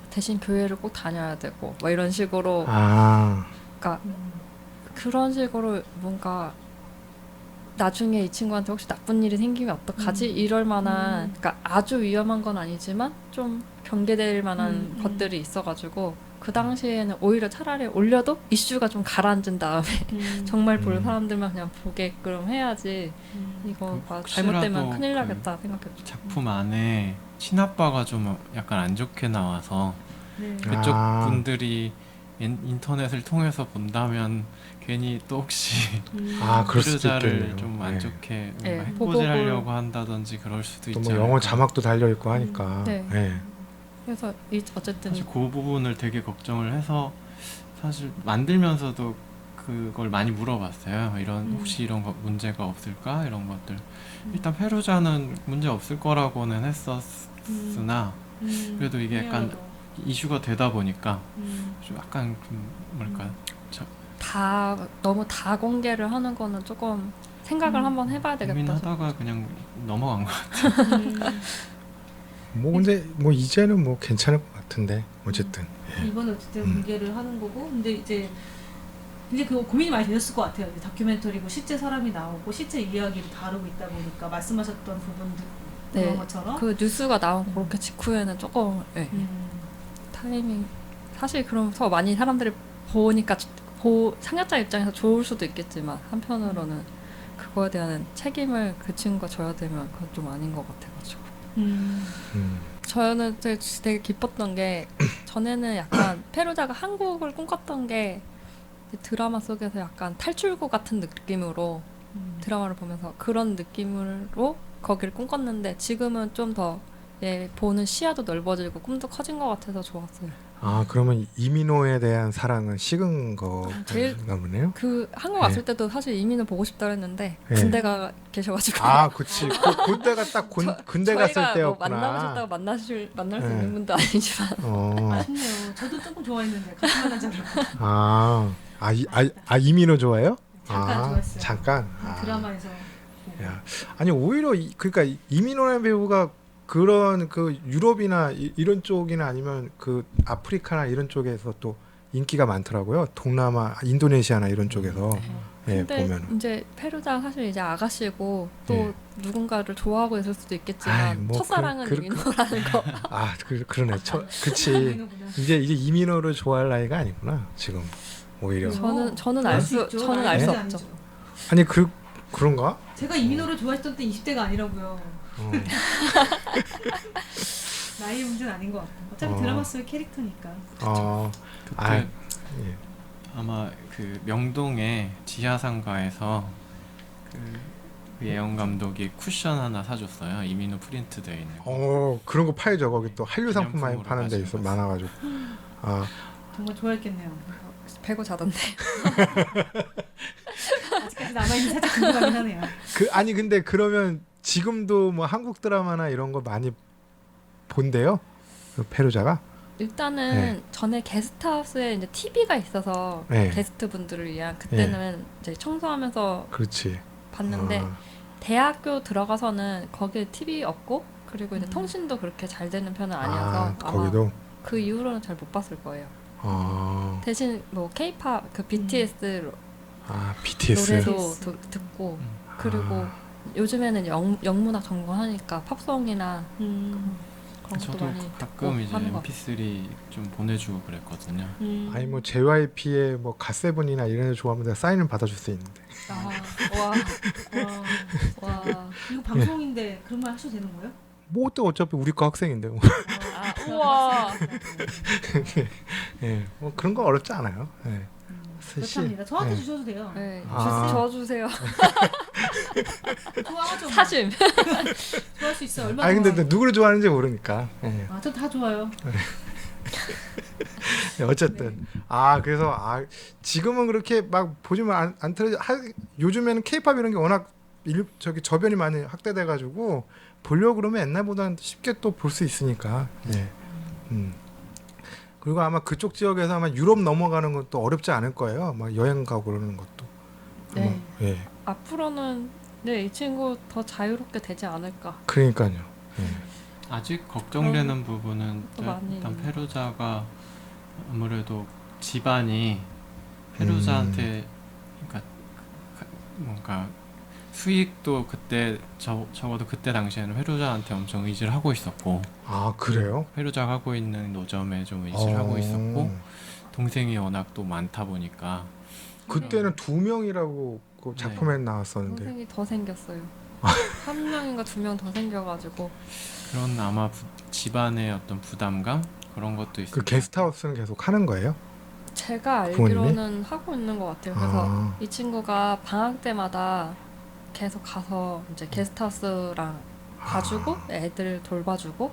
대신 교회를 꼭 다녀야 되고 뭐 이런 식으로 그러니까 그런 식으로 뭔가 나중에 이 친구한테 혹시 나쁜 일이 생기면 어떡하지? 이럴 만한 그러니까 아주 위험한 건 아니지만 좀 경계될 만한 것들이 있어가지고 그 당시에는 오히려 차라리 올려도 이슈가 좀 가라앉은 다음에 정말 볼 사람들만 그냥 보게끔 해야지 이거 잘못되면 혹시라도 큰일 그 나겠다 생각했죠. 작품 안에 친아빠가 좀 약간 안 좋게 나와서 네. 그쪽 분들이 인터넷을 통해서 본다면 괜히 또 혹시 그럴 수도 페루자를 있겠네요. 좀 안 예. 좋게 네, 뭔가 보복을- 해코지하려고 한다든지 그럴 수도 또 있지 뭐 영어 않을까. 자막도 달려 있고 하니까. 네. 예. 그래서 어쨌든 사실 그 부분을 되게 걱정을 해서 사실 만들면서도 그걸 많이 물어봤어요. 혹시 이런 문제가 없을까 이런 것들. 일단 페루자는 문제 없을 거라고는 했었으나 그래도 이게 약간 이슈가 되다 보니까 좀 약간 좀 뭐랄까 너무 다 공개를 하는 거는 조금 생각을 한번 해봐야 되겠다. 고민하다가 그냥 넘어간 것 같아요. 뭐 근데 뭐 이제는 뭐 괜찮을 것 같은데 어쨌든. 이번에 어쨌든 공개를 하는 거고, 근데 이제 그 고민이 많이 되셨을 것 같아요. 이제 다큐멘터리고 실제 사람이 나오고 실제 이야기를 다루고 있다 보니까 말씀하셨던 부분들 그런 것처럼. 그 뉴스가 나온 그렇게 직후에는 조금 타이밍 사실 그럼 더 많이 사람들이 보니까 상여자 입장에서 좋을 수도 있겠지만 한편으로는 그거에 대한 책임을 그 친구가 져야 되면 그건 좀 아닌 것 같아가지고 저는 되게 기뻤던 게 전에는 약간 페루자가 한국을 꿈꿨던 게 드라마 속에서 약간 탈출구 같은 느낌으로 드라마를 보면서 그런 느낌으로 거기를 꿈꿨는데 지금은 좀 더 보는 시야도 넓어지고 꿈도 커진 것 같아서 좋았어요. 그러면 이민호에 대한 사랑은 식은 거가 보네요. 그 한국 왔을 때도 사실 이민을 보고 싶다 했는데 네. 군대가 계셔가지고 그치. 군대가 딱 군대 갔을 저희가 뭐 때였구나. 만나고 싶다고 만날 수 네. 있는 분도 아니지만 아쉽네요. 저도 조금 좋아했는데 같이 만난 줄 알고. 이민호 좋아해요? 잠깐 좋았어요. 잠깐. 드라마에서 보고. 야, 아니 오히려 그러니까 이민호라는 배우가 그런 그 유럽이나 이런 쪽이나 아니면 그 아프리카나 이런 쪽에서 또 인기가 많더라고요. 동남아, 인도네시아나 이런 쪽에서 예, 근데 보면. 이제 페루자 사실 이제 아가씨고 또 예. 누군가를 좋아하고 있을 수도 있겠지만 아이, 뭐 첫사랑은 그- 이민호라는 거. 그러네. 그치. 이민호구나. 이제 이민호를 좋아할 나이가 아니구나 지금 오히려. 저는 그럴 알 수 수 있죠. 저는 나이 알 수 문제 없죠. 아니죠. 아니 그런가? 제가 이민호를 좋아했던 때 20대가 아니라고요. 어. 나이 문제는 아닌 것 같아요. 어차피 어. 드라마 속 캐릭터니까. 그때 아, 예. 아마 그 명동의 지하상가에서 그 예영 감독이 쿠션 하나 사줬어요. 이민호 프린트 되어 있는 거. 그런 거 팔죠. 거기 또 한류 상품 많이 기념품으로 파는 데 있어 가지고 많아가지고. 아, 정말 좋아했겠네요. 배고 자던데. 아직까지 남아있는 살짝 궁금하긴 하네요. 아니 근데 그러면 지금도 뭐 한국 드라마나 이런 거 많이 본대요? 그 페루자가? 일단은 네. 전에 게스트하우스에 이제 TV가 있어서 네. 게스트 분들을 위한 그때는 이제 청소하면서 그렇지. 봤는데 아, 대학교 들어가서는 거기에 TV 없고 그리고 이제 통신도 그렇게 잘 되는 편은 아니어서 아마 거기도. 그 이후로는 잘 못 봤을 거예요. 아, 대신 뭐 K-팝 그 BTS BTS. 노래도 듣고 그리고 아. 요즘에는 영문학 전공하니까 팝송이나 그런 것도 저도 많이 가끔 듣고 이제 하는 것 MP3 좀 보내주고 그랬거든요. 아니 뭐 JYP의 뭐 갓세븐이나 이런 애 좋아하면 내가 사인을 받아줄 수 있는데. 와. 이거 방송인데 그런 말 하셔도 되는 거예요? 뭐 또 어차피 우리 거 학생인데 뭐. 우와. 예, 뭐 그런 거 어렵지 않아요. 예. 그렇답니다. 저한테 예. 주셔도 돼요. 네, 아. 저 주세요. 좋아하죠. 뭐. 사심. 좋아할 수 있어. 얼마나 아니 근데 좋아하는지. 누구를 좋아하는지 모르니까. 예. 전 다 좋아요. 어쨌든 그래서 지금은 그렇게 막 보지만 안 틀어져. 요즘에는 케이팝 이런 게 워낙 저변이 많이 확대돼 가지고 보려고 그러면 옛날보다는 쉽게 또 볼 수 있으니까. 예. 그리고 아마 그쪽 지역에서 아마 유럽 넘어가는 건 또 어렵지 않을 거예요. 막 여행 가고 그러는 것도. 네. 예. 앞으로는 이 친구 더 자유롭게 되지 않을까. 그러니까요. 예. 아직 걱정되는 부분은 또 많이 일단 있네. 페루자가 아무래도 집안이 페루자한테 그러니까 뭔가 수익도 그때 적어도 그때 당시에는 페루자한테 엄청 의지를 하고 있었고 그래요? 페루자가 하고 있는 노점에 좀 의지를 하고 있었고 동생이 워낙 또 많다 보니까 그때는 2명이라고 그 작품에 나왔었는데. 동생이 더 생겼어요. 한 명인가 2명 더 생겨가지고 그런 아마 집안의 어떤 부담감 그런 것도 있어요. 그 게스트하우스는 계속 하는 거예요? 제가 부모님이? 알기로는 하고 있는 것 같아요. 그래서 아. 이 친구가 방학 때마다 계속 가서 이제 게스트하우스랑 봐주고 애들 돌봐주고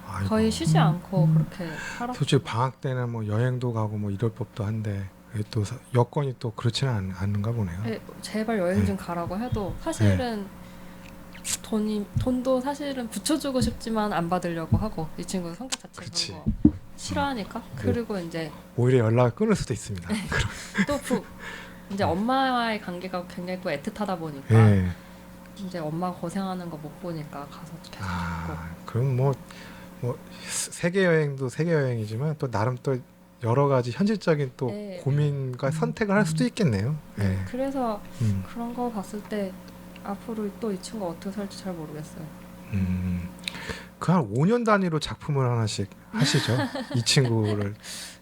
아이고. 거의 쉬지 않고 그렇게 살았어요. 솔직히 방학 때는 뭐 여행도 가고 뭐 이럴 법도 한데 이게 또 여건이 또 그렇지는 않는가 보네요. 제발 여행 좀 가라고 해도 사실은 돈도 사실은 붙여주고 싶지만 안 받으려고 하고 이 친구는 성격 자체가 그렇지. 그런 거 싫어하니까 그리고 이제 오히려 연락을 끊을 수도 있습니다. 또 이제 엄마와의 관계가 굉장히 또 애틋하다 보니까 예. 이제 엄마가 고생하는 거 못 보니까 가서 계속 듣고 그럼 뭐 세계 여행도 세계 여행이지만 또 나름 또 여러 가지 현실적인 또 네. 고민과 선택을 할 수도 있겠네요. 예. 그래서 음. 그런 거 봤을 때 앞으로 또 이 친구가 어떻게 살지 잘 모르겠어요. 그 한 5년 단위로 작품을 하나씩 하시죠. 이 친구를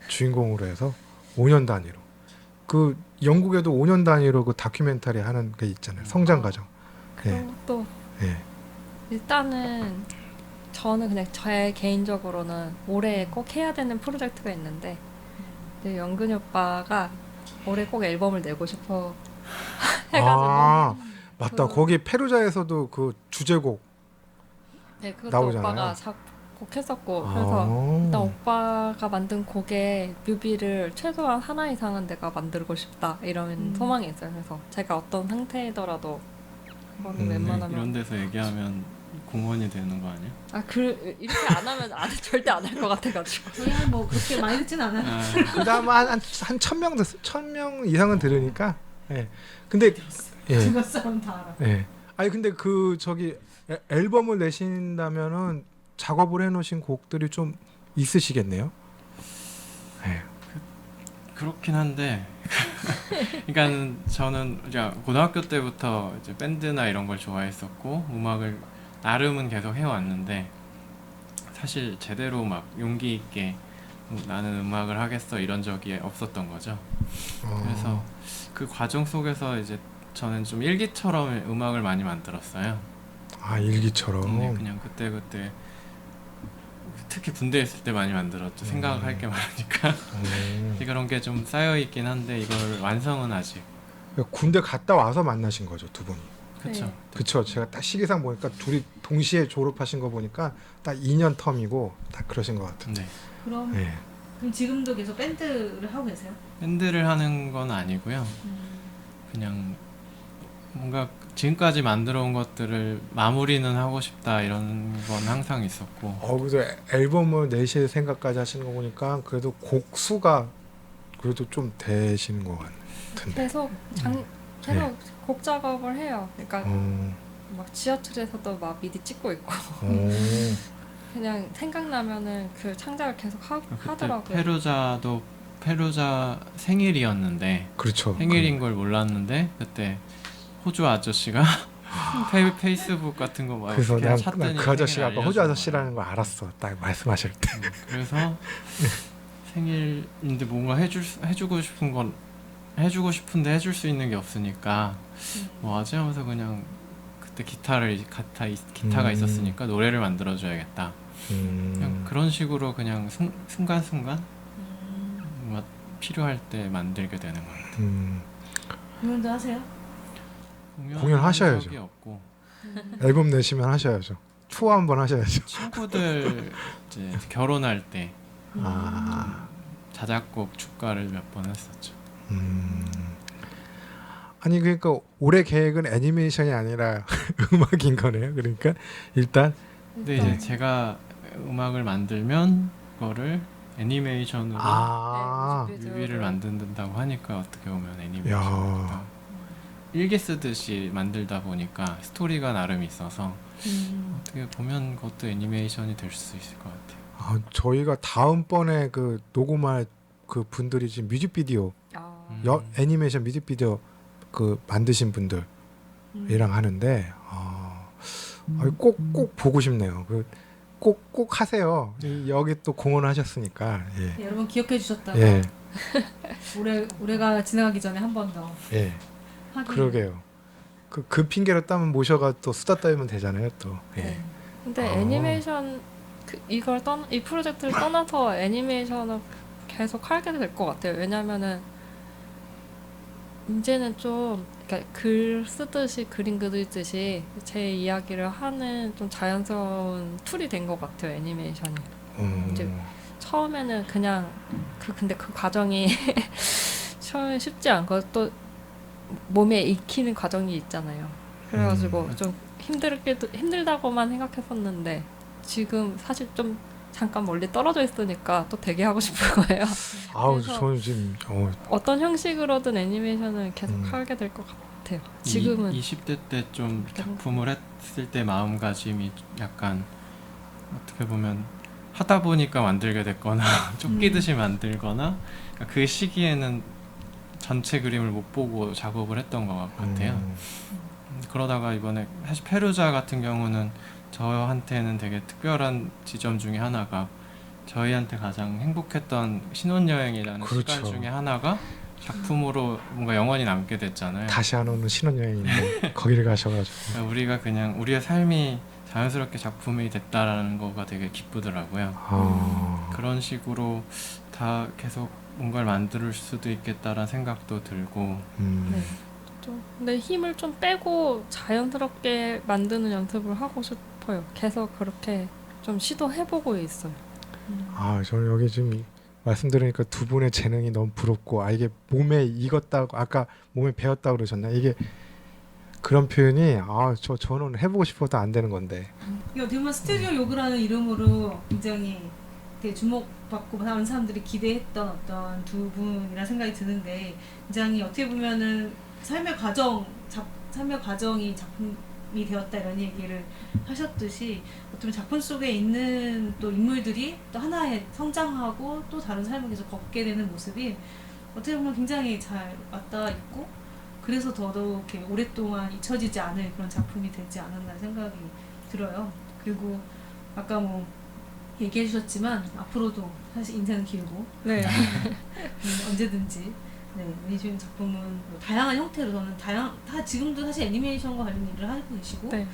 주인공으로 해서 5년 단위로. 그 영국에도 5년 단위로 그 다큐멘터리 하는 게 있잖아요. 성장 과정. 그런 것도 예. 일단은 저는 그냥 제 개인적으로는 올해 꼭 해야 되는 프로젝트가 있는데 이제 영근이 오빠가 올해 꼭 앨범을 내고 싶어 해가지고 맞다. 거기 페루자에서도 그 주제곡 네, 그것도 나오잖아요. 오빠가 작곡했었고 그래서 일단 오빠가 만든 곡의 뮤비를 최소한 하나 이상은 내가 만들고 싶다 이런 소망이 있어요. 그래서 제가 어떤 상태더라도 그거는 웬만하면 이런 데서 얘기하면 공무원이 되는 거 아니야? 이렇게 안 하면 절대 안 할 것 같아가지고 저희는 뭐 그렇게 많이 듣진 않아요. 그다음 한 1,000명 1,000명 이상은 들으니까 예. 근데 예. 주변 사람 다 알아. 예. 아니 근데 그 저기 앨범을 내신다면은 작업을 해놓으신 곡들이 좀 있으시겠네요. 예. 그렇긴 한데 그러니까 저는 이제 고등학교 때부터 이제 밴드나 이런 걸 좋아했었고 음악을 나름은 계속 해왔는데 사실 제대로 막 용기 있게 나는 음악을 하겠어 이런 적이 없었던 거죠. 그래서 그 과정 속에서 이제 저는 좀 일기처럼 음악을 많이 만들었어요. 아 일기처럼. 근데 그냥 그때 특히 군대에 있을 때 많이 만들었죠. 생각을 할 게 많으니까. 그런 게 좀 쌓여 있긴 한데 이걸 완성은 아직. 군대 갔다 와서 만나신 거죠, 두 분이. 그렇죠. 네. 그쵸. 제가 딱 시기상 보니까 둘이 동시에 졸업하신 거 보니까 딱 2년 텀이고 딱 그러신 것 같은데. 네. 그럼 네. 그럼 지금도 계속 밴드를 하고 계세요? 밴드를 하는 건 아니고요. 그냥 뭔가 지금까지 만들어 온 것들을 마무리는 하고 싶다 이런 건 항상 있었고. 그래서 앨범을 내실 생각까지 하시는 거 보니까 그래도 곡 수가 그래도 좀 되시는 것 같은데. 계속 계속 곡 작업을 해요. 그러니까 막 지하철에서도 막 미디 찍고 있고 그냥 생각나면은 그 창작을 계속 그때 하더라고요. 페루자 생일이었는데 그렇죠. 생일인 걸 몰랐는데 그때 호주 아저씨가 페이스북 같은 거 막 그래서 그냥 난 찾더니 그 아저씨가 생일 아까 호주 알려준 아저씨라는 거 알았어. 딱 말씀하실 때. 거예요. 그래서 생일인데 뭔가 해주고 싶은데 해줄 수 있는 게 없으니까 뭐 하지 하면서 그냥 그때 기타가 있었으니까 노래를 만들어줘야겠다. 그냥 그런 식으로 그냥 순간순간 뭔가 필요할 때 만들게 되는 것 같아요. 공연도 하세요? 공연하셔야죠. 적이 없고 앨범 내시면 하셔야죠. 투어 한번 하셔야죠. 친구들 이제 결혼할 때 아. 자작곡 축가를 몇 번 했었죠. 아니 그러니까 올해 계획은 애니메이션이 아니라 음악인 거네요. 그러니까 일단 근데 이제 제가 음악을 만들면 그거를 애니메이션으로 뮤비를 만든다고 하니까 어떻게 보면 애니메이션이다. 일기 쓰듯이 만들다 보니까 스토리가 나름 있어서 어떻게 보면 그것도 애니메이션이 될 수 있을 것 같아요. 저희가 다음번에 그 녹음할 그 분들이 지금 뮤직비디오 애니메이션 뮤직비디오 그 만드신 분들이랑 하는데 꼭 보고 싶네요. 꼭 하세요. 여기 또 공헌하셨으니까. 예. 네, 여러분 기억해 주셨다가 예. 올해가 지나가기 전에 한 번 더 예. 하긴. 그러게요. 그 핑계로 따면 모셔가 또 수다 떨면 되잖아요. 또. 예. 근데 애니메이션 이 프로젝트를 떠나서 애니메이션을 계속 하게 될 것 같아요. 왜냐면은 이제는 좀 그러니까 글 쓰듯이 그림 그리듯이 제 이야기를 하는 좀 자연스러운 툴이 된 것 같아요. 애니메이션이. 이제 처음에는 그냥 근데 그 과정이 처음에 쉽지 않고 또 몸에 익히는 과정이 있잖아요. 그래가지고 좀 힘들다고만 생각했었는데 지금 사실 좀 잠깐 멀리 떨어져 있으니까 또 되게 하고 싶은 거예요. 저는 지금 어떤 형식으로든 애니메이션을 계속 하게 될 것 같아요. 지금은 20대 때 좀 작품을 했을 때 마음가짐이 약간 어떻게 보면 하다 보니까 만들게 됐거나 쫓기듯이 만들거나 그 시기에는 전체 그림을 못 보고 작업을 했던 것 같아요. 그러다가 이번에 사실 페루자 같은 경우는 저한테는 되게 특별한 지점 중에 하나가 저희한테 가장 행복했던 신혼여행이라는 그렇죠. 시간 중에 하나가 작품으로 뭔가 영원히 남게 됐잖아요. 다시 안 오는 신혼여행인데 거기를 가셔가지고 우리가 그냥 우리의 삶이 자연스럽게 작품이 됐다라는 거가 되게 기쁘더라고요. 그런 식으로 다 계속 뭔가를 만들 수도 있겠다라는 생각도 들고 네. 근데 힘을 좀 빼고 자연스럽게 만드는 연습을 하고 싶어요. 계속 그렇게 좀 시도해보고 있어요. 저는 여기 지금 말씀드리니까 두 분의 재능이 너무 부럽고 이게 몸에 익었다고 아까 몸에 배웠다고 그러셨나요? 이게 그런 표현이 저는 해보고 싶어도 안 되는 건데 이게 어떻게 보면 스튜디오 요그라는 이름으로 굉장히 되게 주목받고 많은 사람들이 기대했던 어떤 두 분이라 생각이 드는데 굉장히 어떻게 보면은 삶의 과정이 작품이 되었다 이런 얘기를 하셨듯이 어떤 작품 속에 있는 또 인물들이 또 하나의 성장하고 또 다른 삶을 계속 걷게 되는 모습이 어떻게 보면 굉장히 잘 맞닿아 있고 그래서 더더욱 이렇게 오랫동안 잊혀지지 않을 그런 작품이 되지 않았나 생각이 들어요. 그리고 아까 뭐 얘기해 주셨지만 앞으로도 사실 인생은 길고 네. 언제든지 애니메이션 작품은 뭐 다양한 형태로 저는 다 지금도 사실 애니메이션과 관련 일을 하고 계시고 네.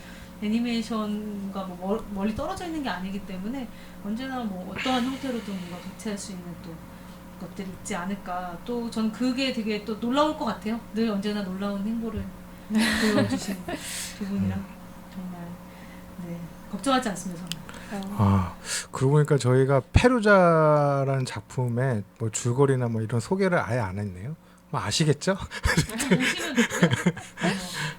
애니메이션과 뭐 멀리 떨어져 있는 게 아니기 때문에 언제나 뭐 어떠한 형태로든 뭔가 같이 할 수 있는 또 것들이 있지 않을까. 또 전 그게 되게 또 놀라울 것 같아요. 늘 언제나 놀라운 행보를 보여주신 두 분이랑 정말 걱정하지 않습니다. 저는. 아, 그러고 보니까 저희가 페루자라는 작품의 뭐 줄거리나 뭐 이런 소개를 아예 안 했네요. 뭐 아시겠죠? 보시면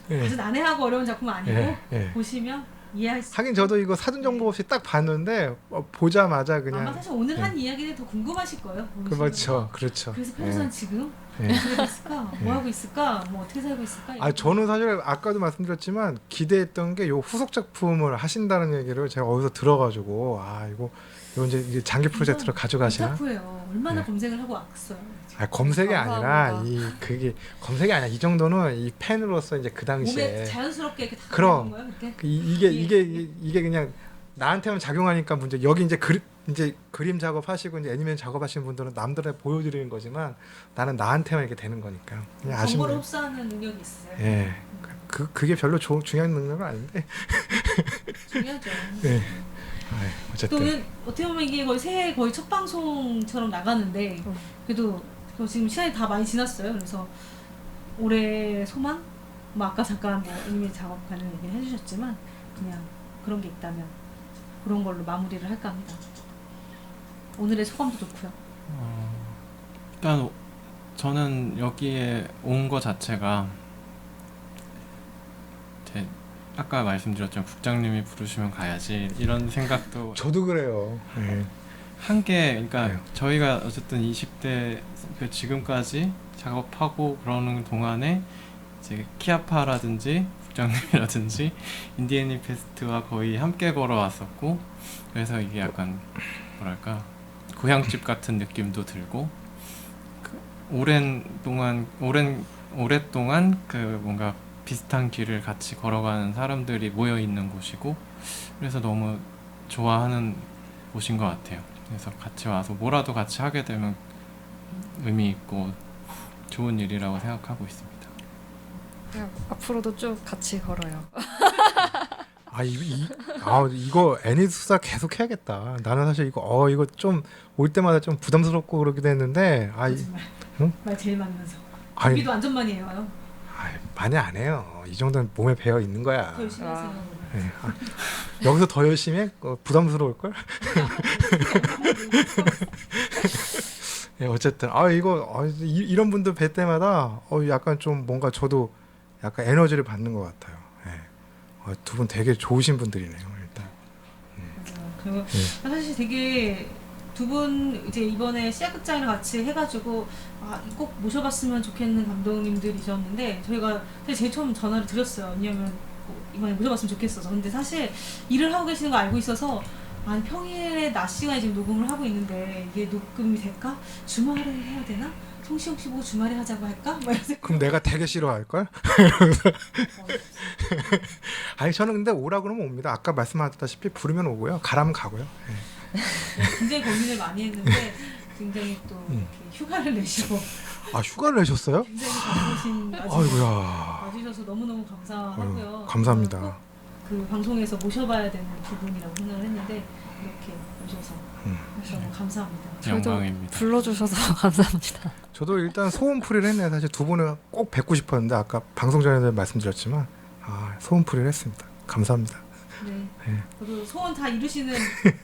되고요. 아주 난해하고 어려운 작품은 아니고 보시면 이해할 수. 하긴 저도 이거 사전 정보 없이 딱 봤는데 보자마자 아마 그냥 사실 오늘 한 이야기는 더 궁금하실 거예요. 그렇죠, 그렇죠. 그래서 페루자는 지금 어떻게 있을까? 뭐 하고 있을까? 뭐 어떻게 살고 있을까? 아 저는 사실 아까도 말씀드렸지만 기대했던 게 요 후속 작품을 하신다는 얘기를 제가 어디서 들어가지고 이거 이제 이게 장기 프로젝트로 가져가시나? 오타쿠예요. 얼마나 검색을 하고 왔어요. 검색이 아니라 감사합니다. 그게 검색이 아니라 이 정도는 이 팬으로서 이제 그 몸에 당시에 자연스럽게 이렇게 다 그럼. 들어오는 거예요, 그렇게? 이게 그냥 나한테만 작용하니까 문제. 여기 이제 그림 작업하시고 이제 애니메이션 작업하시는 분들은 남들에 보여드리는 거지만 나는 나한테만 이렇게 되는 거니까. 그냥 정보를 아쉽네요. 흡수하는 능력이 있어요. 예. 그게 별로 중요한 능력은 아닌데. 중요하죠. 예. 또 어쨌든 어떻게 보면 이게 거의 새해 거의 첫 방송처럼 나가는데 그래도 지금 시간이 다 많이 지났어요. 그래서 올해 소망? 뭐 아까 잠깐 뭐 애니메이션 작업 관련 얘기를 해주셨지만 그냥 그런 게 있다면 그런 걸로 마무리를 할까 합니다. 오늘의 소감도 좋고요. 일단 저는 여기에 온 거 자체가 아까 말씀드렸죠. 국장님이 부르시면 가야지 이런 생각도 저도 그래요. 예. 한 게 그러니까 네. 저희가 어쨌든 20대 지금까지 작업하고 그러는 동안에 이제 키아파라든지 국장님이라든지 인디애니 페스트와 거의 함께 걸어왔었고 그래서 이게 약간 뭐랄까 고향집 같은 느낌도 들고 오랫동안 그 뭔가 비슷한 길을 같이 걸어가는 사람들이 모여 있는 곳이고 그래서 너무 좋아하는 곳인 것 같아요. 그래서 같이 와서 뭐라도 같이 하게 되면 의미 있고 좋은 일이라고 생각하고 있습니다. 앞으로도 쭉 같이 걸어요. 이거 애니수사 계속 해야겠다. 나는 사실 이거 좀 올 때마다 좀 부담스럽고 그러기도 했는데 거짓말. 응? 말 제일 많으면서. 아니, 준비도 완전 많이 해요. 많이 안 해요. 이 정도는 몸에 배어 있는 거야. 더 열심히 하세요. 예. 여기서 더 열심히 해? 부담스러울 걸? 예, 어쨌든 이런 분들 뵐 때마다 약간 좀 뭔가 저도 약간 에너지를 받는 것 같아요. 예. 두 분 되게 좋으신 분들이네요. 일단. 맞아요. 그리고 사실 되게 두 분 이제 이번에 시작극장이랑 같이 해가지고 꼭 모셔봤으면 좋겠는 감독님들이셨는데 저희가 사실 제일 처음 전화를 드렸어요. 왜냐면 이번에 모셔봤으면 좋겠어서. 근데 사실 일을 하고 계시는 거 알고 있어서 평일에 낮 시간에 지금 녹음을 하고 있는데 이게 녹음이 될까? 주말에 해야 되나? 송시영 씨 보고 주말에 하자고 할까? 뭐 이런 생각. 그럼 내가 되게 싫어할 걸? 아니 저는 근데 오라 그러면 옵니다. 아까 말씀하셨다시피 부르면 오고요. 가라면 가고요. 예. 굉장히 고민을 많이 했는데 굉장히 또 이렇게 휴가를 내시고 휴가를 내셨어요? 굉장히 바쁘신 아이고야. 와주셔서 너무너무 감사하고요. 감사합니다. 꼭 그 방송에서 모셔봐야 되는 두 분이라고 생각을 했는데 이렇게 오셔서 너무 감사합니다. 저희도 영광입니다. 불러주셔서 감사합니다. 저도 일단 소원풀이를 했네요. 사실 두 분을 꼭 뵙고 싶었는데 아까 방송 전에도 말씀드렸지만 소원풀이를 했습니다. 감사합니다. 네. 저도 소원 다 이루시는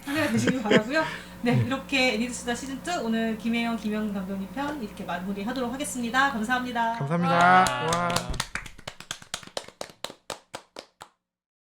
한 해가 되시길 바라고요. 네, 이렇게 애니드수다 시즌 2 오늘 김혜영, 김영 감독님 편 이렇게 마무리하도록 하겠습니다. 감사합니다. 감사합니다. 와.